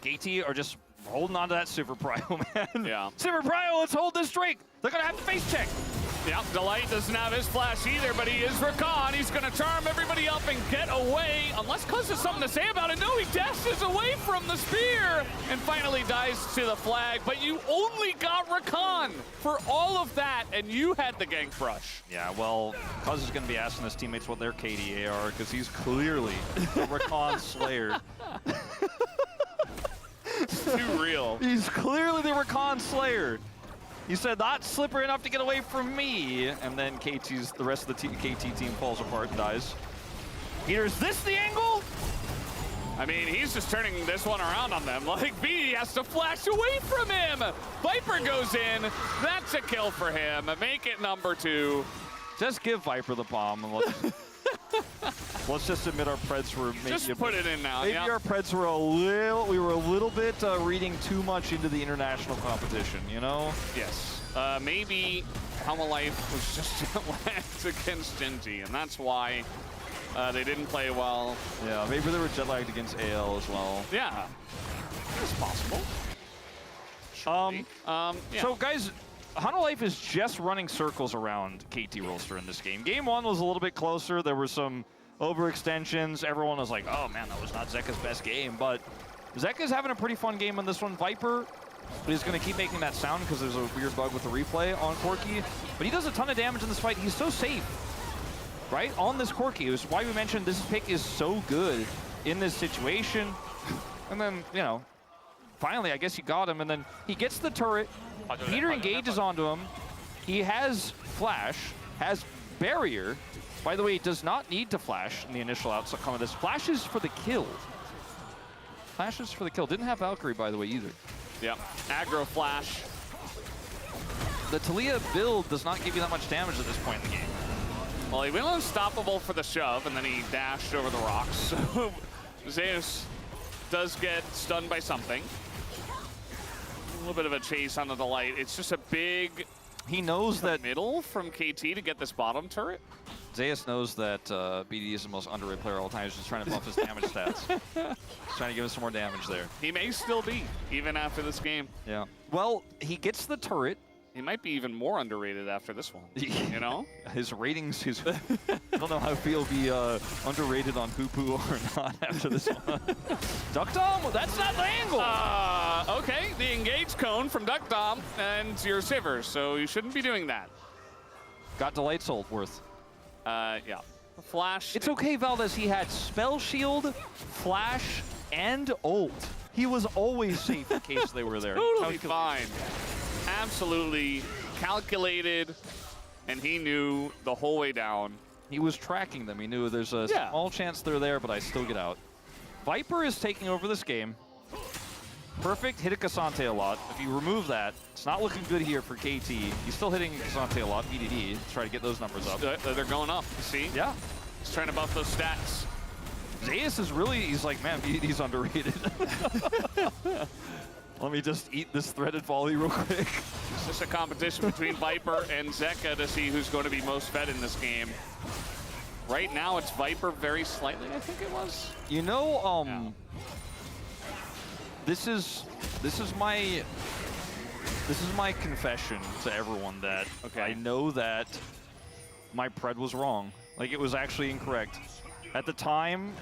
KT are just holding on to that Sivir prio, man. Yeah. Sivir prio, let's hold this Drake. They're going to have to face check. Yep, Delight doesn't have his flash either, but he is Rakan. He's going to charm everybody up and get away. Unless Cuz has something to say about it. No, he dashes away from the spear and finally dies to the flag. But you only got Rakan for all of that, and you had the gank rush. Yeah, well, Cuz is going to be asking his teammates what their KDA are, because he's clearly the Rakan Slayer. It's too real. He's clearly the Rakan Slayer. He said, not slippery enough to get away from me. And then the rest of the KT team falls apart and dies. Peter, is this the angle? I mean, he's just turning this one around on them. Like, B has to flash away from him. Viper goes in. That's a kill for him. Make it number 2. Just give Viper the bomb. And let's just admit our Preds were maybe just put it in now. Maybe our Preds were we were a little bit reading too much into the international competition, you know? Yes. Maybe Life was just lagged against Genji, and that's why they didn't play well. Yeah, maybe they were jet lagged against AL as well. Yeah, it's possible. Yeah. So guys, Life is just running circles around KT Rolster in this game. Game 1 was a little bit closer. There were some overextensions. Everyone was like, oh man, that was not Zeka's best game. But Zeka's having a pretty fun game on this one. Viper is going to keep making that sound because there's a weird bug with the replay on Corki. But he does a ton of damage in this fight. He's so safe, right? On this Corki. It was why we mentioned this pick is so good in this situation. And then, you know, finally, I guess you got him. And then he gets the turret. Peter engages onto him. He has flash, has barrier. By the way, does not need to flash in the initial outcome of this. Flashes for the kill. Flashes for the kill. Didn't have Valkyrie, by the way, either. Yep. Aggro flash. The Talia build does not give you that much damage at this point in the game. Well, he went unstoppable for the shove, and then he dashed over the rocks. So Zeus does get stunned by something. A little bit of a chase on the Delight. It's just a big He knows that middle from KT to get this bottom turret. Zeus knows that BD is the most underrated player of all time. He's just trying to buff his damage stats. He's trying to give us some more damage there. He may still be, even after this game. Yeah. Well, he gets the turret. He might be even more underrated after this one, you know? His ratings, I don't know how he'll be underrated on Hoopu or not after this one. Duck Dom, that's not the angle. Okay, the engage cone from Duck Dom and your Sivir, so you shouldn't be doing that. Got Delight's ult worth. Yeah. Flash. It's okay, Valdez. He had Spell Shield, Flash, and ult. He was always safe in case they were there. Totally fine. Absolutely calculated, and he knew the whole way down. He was tracking them. He knew there's a small chance they're there, but I still get out. Viper is taking over this game. Perfect, hit a Cassante a lot. If you remove that, it's not looking good here for KT. He's still hitting Cassante a lot, BDD, to try to get those numbers up. They're going up, you see? Yeah. He's trying to buff those stats. Zeus is really, he's like, man, BDD's underrated. Let me just eat this threaded volley real quick. It's just a competition between Viper and Zeka to see who's going to be most fed in this game. Right now, it's Viper very slightly, I think it was. You know, this is this is my confession to everyone that I know that my pred was wrong. Like, it was actually incorrect. At the time,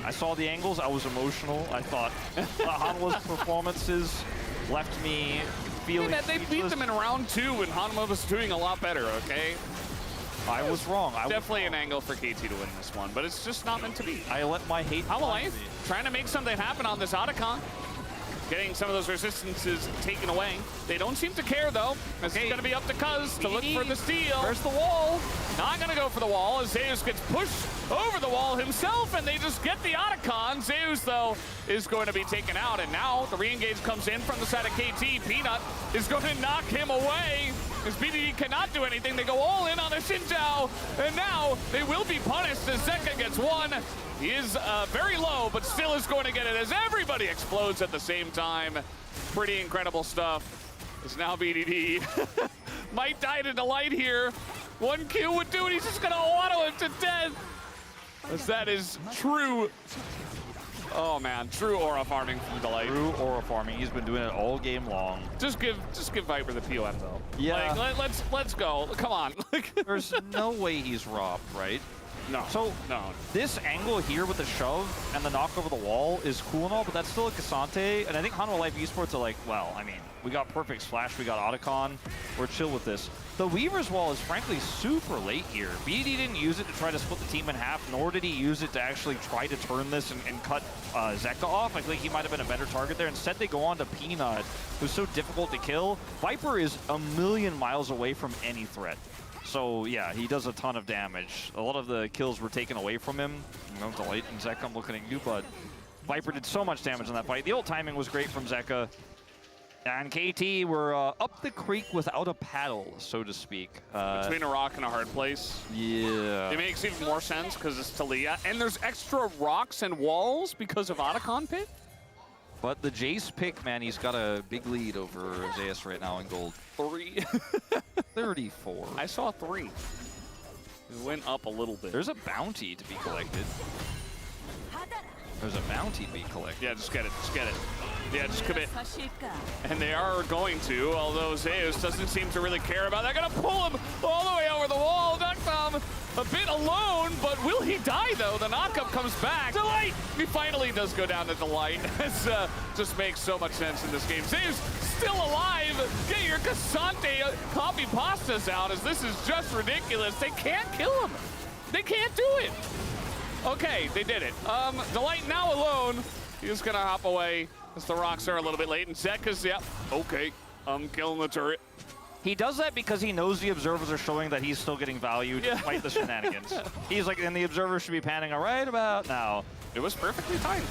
I saw the angles, I was emotional. I thought Hanwha's performances left me feeling They beat them in round 2 and Hanwha was doing a lot better, okay? I was wrong. Definitely an angle for KT to win this one, but it's just not meant to be. I let my hate HLE trying to make something happen on this Otacon. Getting some of those resistances taken away. They don't seem to care, though. This is going to be up to Cuz to look for the steal. Where's the wall? Not going to go for the wall as Zeus gets pushed over the wall himself, and they just get the Otacon. Zeus, though, is going to be taken out, and now the re-engage comes in from the side of KT. Peanut is going to knock him away. As BDD cannot do anything, they go all in on a Xinjiao, and now they will be punished as Zeka gets one. He is very low, but still is going to get it as everybody explodes at the same time. Pretty incredible stuff. It's now BDD. Might die to Delight here. 1 Q would do it. He's just going to auto him to death. As that is true. Oh man, true aura farming from Delight. True aura farming. He's been doing it all game long. Just give Viper the POM though. Yeah. Like, let's go. Come on. There's no way he's robbed, right? No. So no. This angle here with the shove and the knock over the wall is cool and all, but that's still a Cassante. And I think Hanwha Life Esports are like, well, I mean, we got perfect splash, we got Otacon, we're chill with this. The Weaver's Wall is frankly super late here. BD didn't use it to try to split the team in half, nor did he use it to actually try to turn this and cut Zeka off. I think he might have been a better target there. Instead, they go on to Peanut, who's so difficult to kill. Viper is a million miles away from any threat. So yeah, he does a ton of damage. A lot of the kills were taken away from him. You know, Delight and Zeka, I'm looking at you, but Viper did so much damage in that fight. The ult timing was great from Zeka. And KT were up the creek without a paddle, so to speak. Between a rock and a hard place. Yeah. It makes even more sense because it's Talia. And there's extra rocks and walls because of Otacon Pit. But the Jace pick, man, he's got a big lead over Zeus right now in gold. 3. 34. I saw 3. It went up a little bit. There's a bounty to be collected. There's a bounty to be collected. Yeah, just get it. Just get it. Yeah, just commit. And they are going to, although Zeus doesn't seem to really care about that. Gonna pull him all the way over the wall. Duckthumb a bit alone, but will he die though? The knockup comes back. Delight! He finally does go down to Delight. This just makes so much sense in this game. Zeus still alive. Get your Cassante copy pastas out as this is just ridiculous. They can't kill him. They can't do it. Okay, they did it. Delight now alone. He's gonna hop away as the rocks are a little bit late. And Zeka's, yep, okay, I'm killing the turret. He does that because he knows the observers are showing that he's still getting value despite the shenanigans. He's like, and the observers should be panning right about now. It was perfectly timed.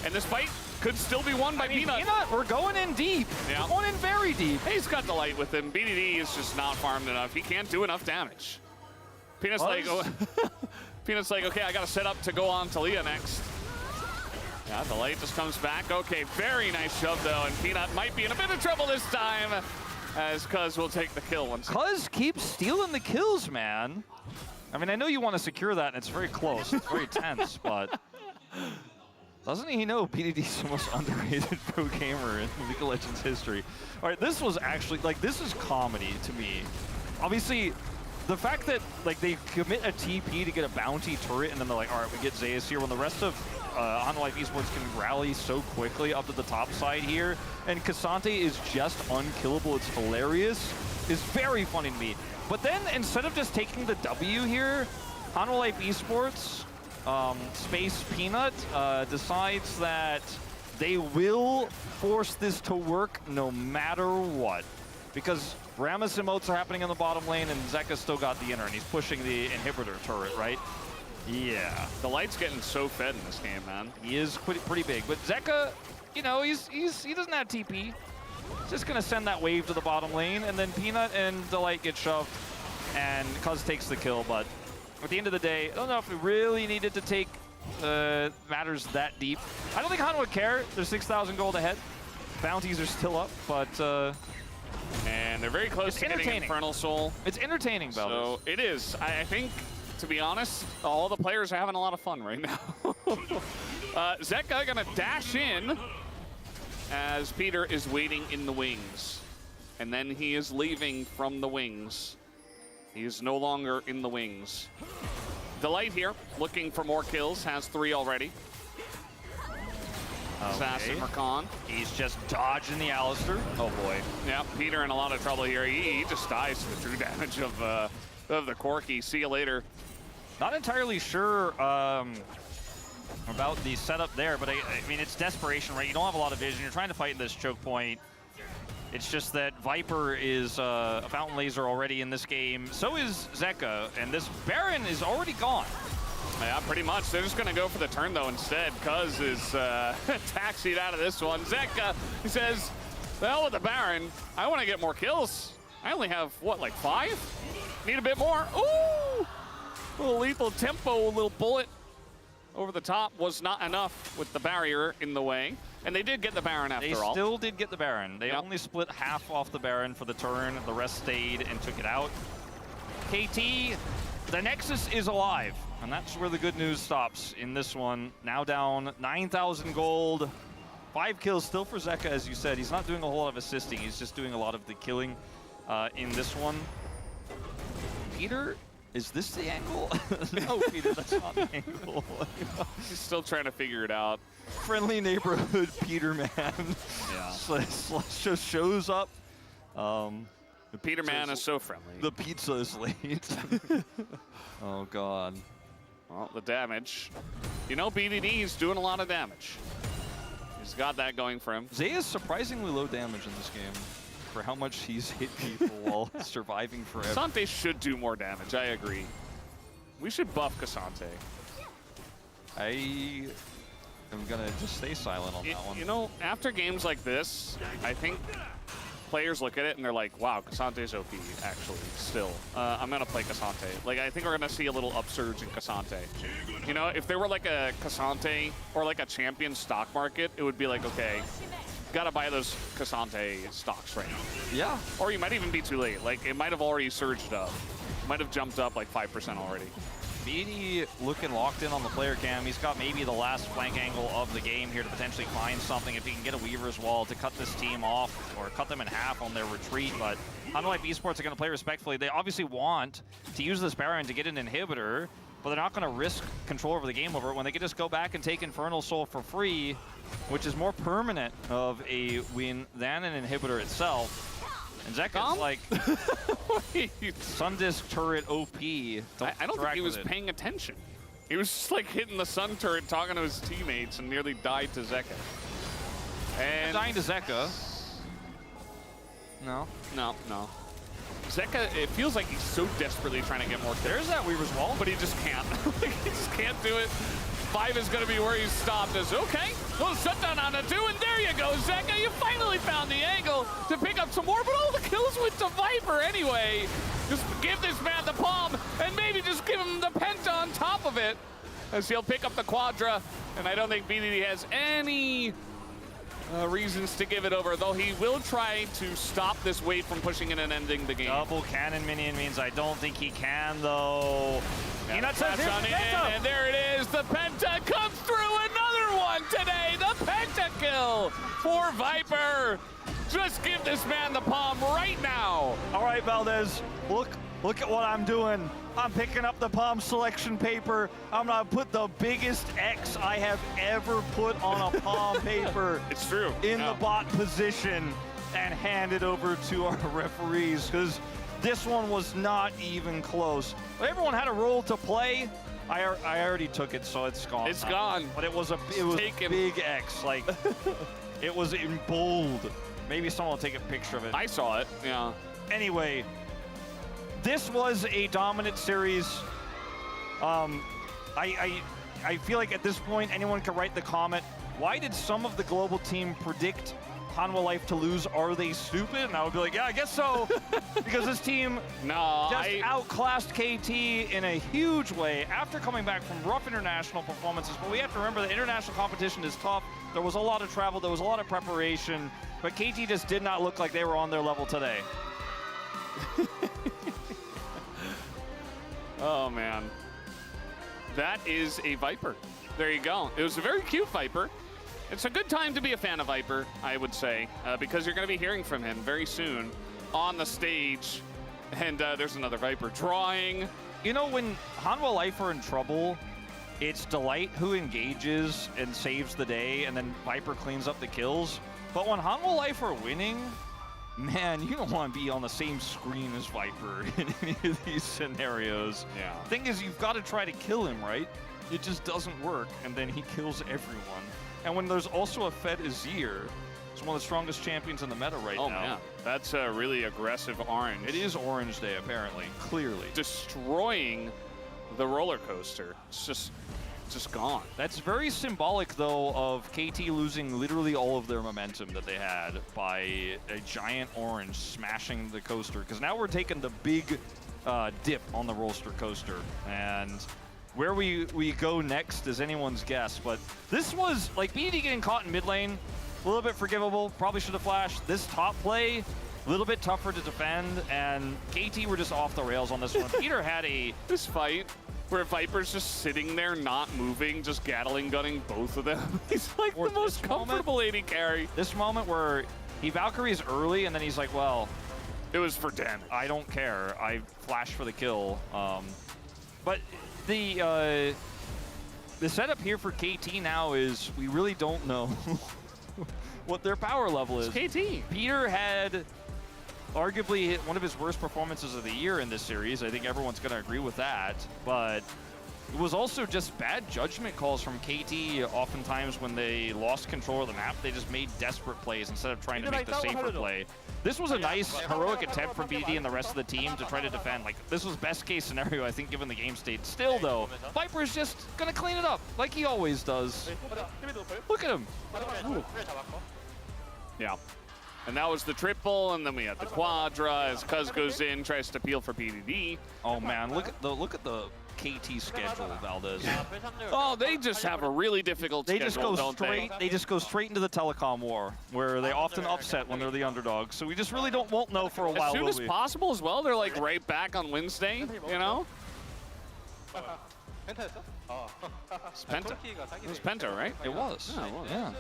And this fight could still be won by Peanut. We're going in deep. Yeah. We're going in very deep. Hey, he's got Delight with him. BDD is just not farmed enough. He can't do enough damage. Peanut's like, oh, Peanut's like, okay, I got to set up to go on to Leah next. Yeah, Delight just comes back. Okay, very nice shove, though, and Peanut might be in a bit of trouble this time, as Cuz will take the kill once. Cuz keeps stealing the kills, man. I mean, I know you want to secure that, and it's very close. It's very tense, but doesn't he know BDD's the most underrated pro gamer in League of Legends history? All right, this was actually, like, this is comedy to me. Obviously, the fact that, like, they commit a TP to get a bounty turret, and then they're like, all right, we get Zeus here, when the rest of Hanwha Life Esports can rally so quickly up to the top side here, and Cassante is just unkillable, it's hilarious, is very funny to me. But then, instead of just taking the W here, Hanwha Life Esports, Space Peanut, decides that they will force this to work no matter what. Because Rammus emotes are happening in the bottom lane, and Zeka's still got the inner, and he's pushing the inhibitor turret, right? Yeah. Delight's getting so fed in this game, man. He is pretty big. But Zeka, you know, he doesn't have TP. He's just going to send that wave to the bottom lane, and then Peanut and Delight get shoved, and Cuz takes the kill. But at the end of the day, I don't know if we really needed to take matters that deep. I don't think Hanwha would care. They're 6,000 gold ahead. Bounties are still up, but... and they're very close to getting Infernal Soul. It's entertaining, Belvis. So it is. I think, to be honest, all the players are having a lot of fun right now. Zeka gonna dash in. as Peter is waiting in the wings. And then he is leaving from the wings. He is no longer in the wings. Delight here, looking for more kills, has 3 already. Assassin Rakan. He's just dodging the Alistair. Oh boy. Yeah, Peter in a lot of trouble here. He just dies to the true damage of the Corki. See you later. Not entirely sure about the setup there, but I mean, it's desperation, right? You don't have a lot of vision. You're trying to fight in this choke point. It's just that Viper is a Fountain Laser already in this game. So is Zeka, and this Baron is already gone. Yeah, pretty much. They're just going to go for the turn, though, instead. Cuz is taxied out of this one. Zeka, he says, the hell with the Baron. I want to get more kills. I only have, what, like 5? Need a bit more. Ooh! A little lethal tempo, a little bullet over the top was not enough with the barrier in the way. And they did get the Baron after all. They still did get the Baron. They only split half off the Baron for the turn. The rest stayed and took it out. KT, the Nexus is alive. And that's where the good news stops in this one. Now down 9,000 gold. 5 kills still for Zeka, as you said. He's not doing a whole lot of assisting. He's just doing a lot of the killing in this one. Peter, is this the angle? No, Peter, that's not the angle. He's still trying to figure it out. Friendly neighborhood Peter man. Yeah. Just shows up. The Peter man is so friendly. The pizza is late. Oh, God. Well, the damage. You know, BDD is doing a lot of damage. He's got that going for him. Zay is surprisingly low damage in this game for how much he's hit people while surviving forever. Cassante should do more damage, I agree. We should buff Cassante. I am going to just stay silent on that one. You know, after games like this, I think players look at it and they're like, wow, Cassante's OP, actually, still. I'm going to play Cassante. Like, I think we're going to see a little upsurge in Cassante. You know, if there were like a Cassante or like a champion stock market, it would be like, okay, gotta buy those Cassante stocks right now. Yeah. Or you might even be too late. Like, it might have already surged up. Might have jumped up like 5% already. BD looking locked in on the player cam. He's got maybe the last flank angle of the game here to potentially find something if he can get a Weaver's Wall to cut this team off or cut them in half on their retreat. But Unlife Esports are going to play respectfully. They obviously want to use this Baron to get an inhibitor, but they're not going to risk control over the game over it when they can just go back and take Infernal Soul for free, which is more permanent of a win than an inhibitor itself. And Zeka's like, Sundisk turret OP. I don't think he was paying attention. He was just like hitting the Sun turret, talking to his teammates, and nearly died to Zeka. And dying to Zeka. No. No. Zeka, it feels like he's so desperately trying to get more kills. There's that Weaver's Wall. But he just can't. He just can't do it. 5 is going to be where he's stopped. As okay, little shutdown on a 2, and there you go, Zeka. You finally found the angle to pick up some more, but all the kills went to Viper anyway. Just give this man the palm, and maybe just give him the penta on top of it, as he'll pick up the Quadra. And I don't think BDD has any reasons to give it over, though he will try to stop this wave from pushing in and ending the game. Double cannon minion means I don't think he can, though. And there it is. The Penta comes through. Another one today. The Penta kill for Viper. Just give this man the palm right now. All right, Valdez, look at what I'm doing. I'm picking up the palm selection paper. I'm gonna put the biggest X I have ever put on a palm paper. It's true. In the bot position and hand it over to our referees, because this one was not even close. But everyone had a role to play. I already took it, so it's gone. It's gone. But it was a big X. Like, it was in bold. Maybe someone will take a picture of it. I saw it, yeah. Anyway, this was a dominant series. I feel like at this point, anyone can write the comment, why did some of the global team predict Hanwha Life to lose? Are they stupid? And I would be like, yeah, I guess so. Because this team outclassed KT in a huge way after coming back from rough international performances. But we have to remember that international competition is tough. There was a lot of travel. There was a lot of preparation. But KT just did not look like they were on their level today. Oh, man. That is a Viper. There you go. It was a very cute Viper. It's a good time to be a fan of Viper, I would say, because you're going to be hearing from him very soon on the stage. And there's another Viper drawing. You know, when Hanwha Life are in trouble, it's Delight who engages and saves the day, and then Viper cleans up the kills. But when Hanwha Life are winning, man, you don't want to be on the same screen as Viper in any of these scenarios. Yeah. Thing is, you've got to try to kill him, right? It just doesn't work, and then he kills everyone. And when there's also a Fed Azir, it's one of the strongest champions in the meta right now. Oh, man. That's a really aggressive orange. It is Orange Day, apparently, clearly. Destroying the roller coaster. It's just gone. That's very symbolic, though, of KT losing literally all of their momentum that they had by a giant orange smashing the coaster. Because now we're taking the big dip on the roller coaster. And where we go next is anyone's guess. But this was, like, BD getting caught in mid lane, a little bit forgivable. Probably should have flashed. This top play, a little bit tougher to defend. And KT were just off the rails on this one. Peter had a... This fight where Viper's just sitting there, not moving, just Gatling gunning both of them. He's like the most comfortable AD carry. This moment where he Valkyries early, and then he's like, well, it was for damage. I don't care. I flashed for the kill. But the setup here for KT now is we really don't know what their power level is. It's KT. Peter had arguably one of his worst performances of the year in this series. I think everyone's going to agree with that. But it was also just bad judgment calls from KT. Oftentimes when they lost control of the map, they just made desperate plays instead of trying to make the safer play. This was a nice heroic attempt from BD and the rest of the team to try to defend. Like, this was best case scenario, I think, given the game state. Still, though, Viper's just going to clean it up like he always does. Look at him. Ooh. Yeah. And that was the triple, and then we had the quadra as Cuz goes in, tries to peel for PDD. Oh man, look at the KT schedule, Valdez. Oh, they just have a really difficult schedule, They just go straight into the telecom war, where they often upset when they're the underdog. So we just really won't know for a while. As soon as possible as well, they're like right back on Wednesday, you know? It's Penta. It was Penta, right? It was. Yeah, it was. Yeah.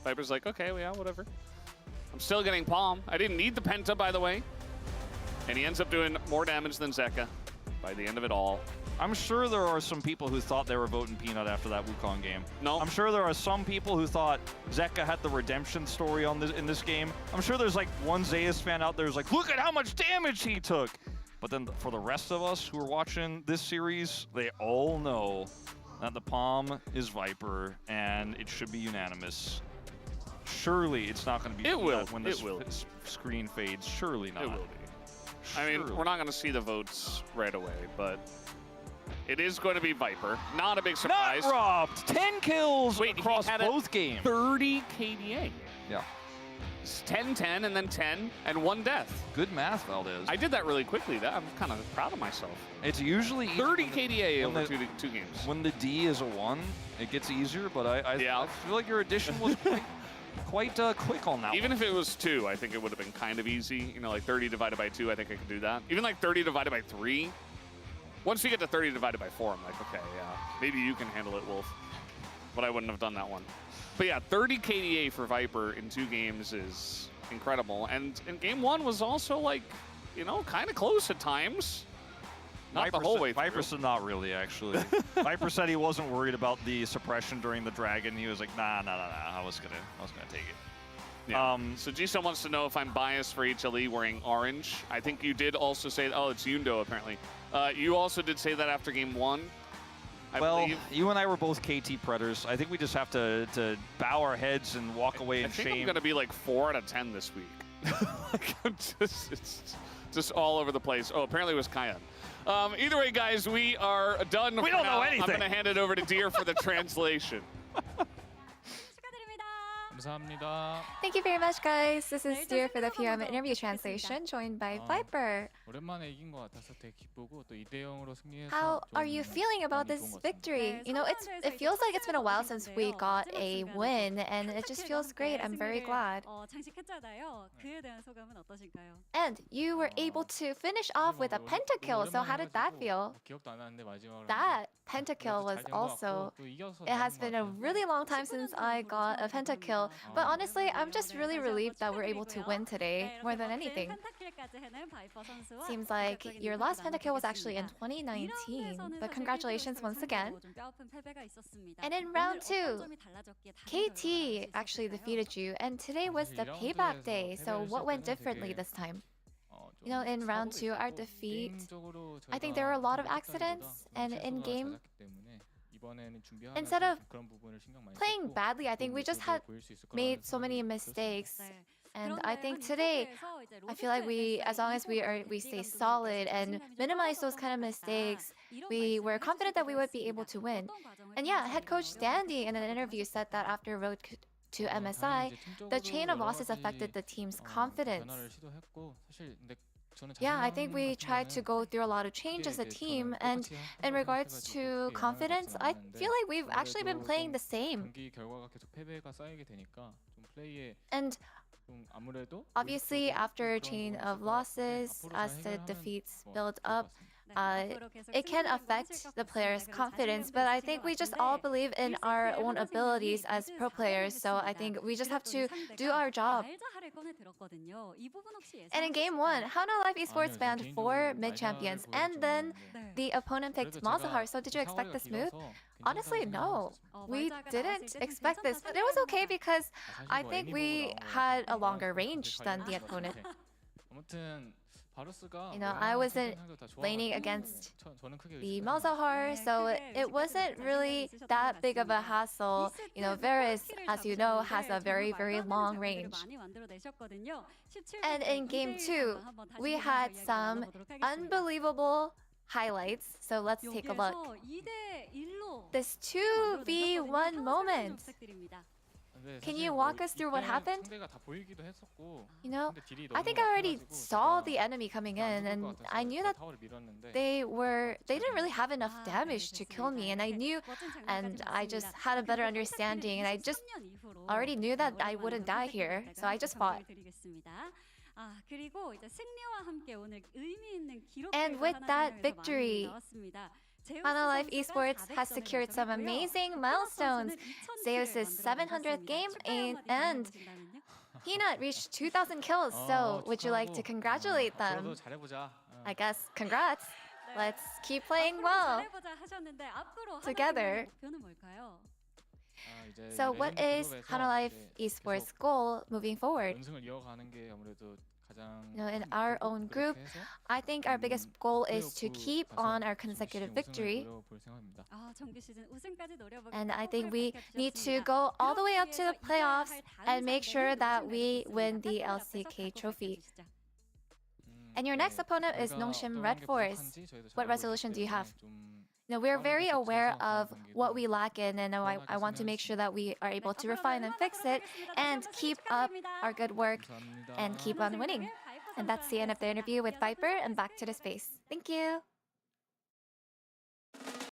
Viper's like, okay, well, yeah, whatever. I'm still getting Palm. I didn't need the Penta, by the way. And he ends up doing more damage than Zeka by the end of it all. I'm sure there are some people who thought they were voting Peanut after that Wukong game. No. I'm sure there are some people who thought Zeka had the redemption story in this game. I'm sure there's like one Zeus fan out there who's like, look at how much damage he took. But then for the rest of us who are watching this series, they all know that the Palm is Viper, and it should be unanimous. Surely it's not going to be when this screen fades. Surely not. It will be. I mean, we're not going to see the votes right away, but it is going to be Viper. Not a big surprise. Not robbed. 10 kills across both games. 30 KDA. Yeah. It's 10-10 and then 10 and 1 death. Good math, Valdez. I did that really quickly. I'm kind of proud of myself. It's usually 30 KDA over two games. When the D is a 1, it gets easier, but I feel like your addition was quite quick on that Even if it was 2, I think it would have been kind of easy. You know, like 30 divided by 2, I think I could do that. Even like 30 divided by 3. Once we get to 30 divided by 4, I'm like, okay, yeah, maybe you can handle it, Wolf. But I wouldn't have done that one. But yeah, 30 KDA for Viper in 2 games is incredible. And game 1 was also like, you know, kind of close at times. Not the whole way through. Viper said not really, actually. Viper said he wasn't worried about the suppression during the Dragon. He was like, nah, I was gonna take it. Yeah. So Jisoo wants to know if I'm biased for HLE wearing orange. I think you did also say, oh, it's Yundo apparently. You also did say that after game 1. I believe. You and I were both KT Predators. I think we just have to bow our heads and walk away in shame. I think I'm gonna be like 4 out of 10 this week. Like, it's just all over the place. Oh, apparently it was Kyan. Either way, guys, we are done. We don't know anything. I'm going to hand it over to Deer for the translation. 감사합니다. Thank you very much, guys. This is Steer for the PM interview translation, joined by Viper. 오랜만에 이긴 것 같아서 되게 기쁘고 또 2대0으로 승리해서 How are you feeling about this victory? You know, it feels like it's been a while since we got a win, and it just feels great. I'm very glad. 장식했잖아요. 그에 대한 소감은 어떠신가요? And you were able to finish off with a pentakill. So how did that feel? 기억도 안 나는데 마지막으로 That pentakill was also. It has been a really long time since I got a pentakill, but honestly, I'm just really relieved that we're able to win today more than anything. Seems like your last pentakill was actually in 2019, but congratulations once again. And in round 2, KT actually defeated you, and today was the payback day, so what went differently this time? You know, in round 2, our defeat, I think there were a lot of accidents, and in game, instead of playing badly, I think we just had made so many mistakes. And I think today, I feel like as long as we stay solid and minimize those kind of mistakes, we were confident that we would be able to win. And yeah, head coach Dandy in an interview said that after road to MSI, the chain of losses affected the team's confidence. Yeah, I think we tried to go through a lot of change as a team, and in regards to confidence, I feel like we've actually been playing the same. And obviously, after a chain of losses, as the defeats build up, it can affect the players' confidence, but I think we just all believe in our own abilities as pro players, so I think we just have to do our job. And in game 1, Hana Life Esports banned 4 mid-champions, and then the opponent picked Malzahar, so did you expect this move? Honestly, no. We didn't expect this, but it was okay because I think we had a longer range than the opponent. You know, I wasn't laning against the Malzahar, so it wasn't really that big of a hassle. You know, Varus, as you know, has a very, very long range. And in game 2, we had some unbelievable highlights, so let's take a look. This 2v1 moment. Can you walk us through what happened? You know, I think I already saw the enemy coming in, and I knew that they didn't really have enough damage to kill me, and I just had a better understanding, and I just already knew that I wouldn't die here, so I just fought. And with that victory, Hana Life Esports has secured some amazing milestones. Zeus's 700th game and Peanut reached 2,000 kills. So would you like to congratulate them? I guess congrats. Let's keep playing well together. So what is Hana Life Esports' goal moving forward? You know, in our own group, I think our biggest goal is to keep on our consecutive victory. And I think we need to go all the way up to the playoffs and make sure that we win the LCK trophy. And your next opponent is Nongshim Red Force. What resolution do you have? Now, we're very aware of what we lack in, and I want to make sure that we are able to refine and fix it and keep up our good work and keep on winning. And that's the end of the interview with Viper, and back to the space. Thank you.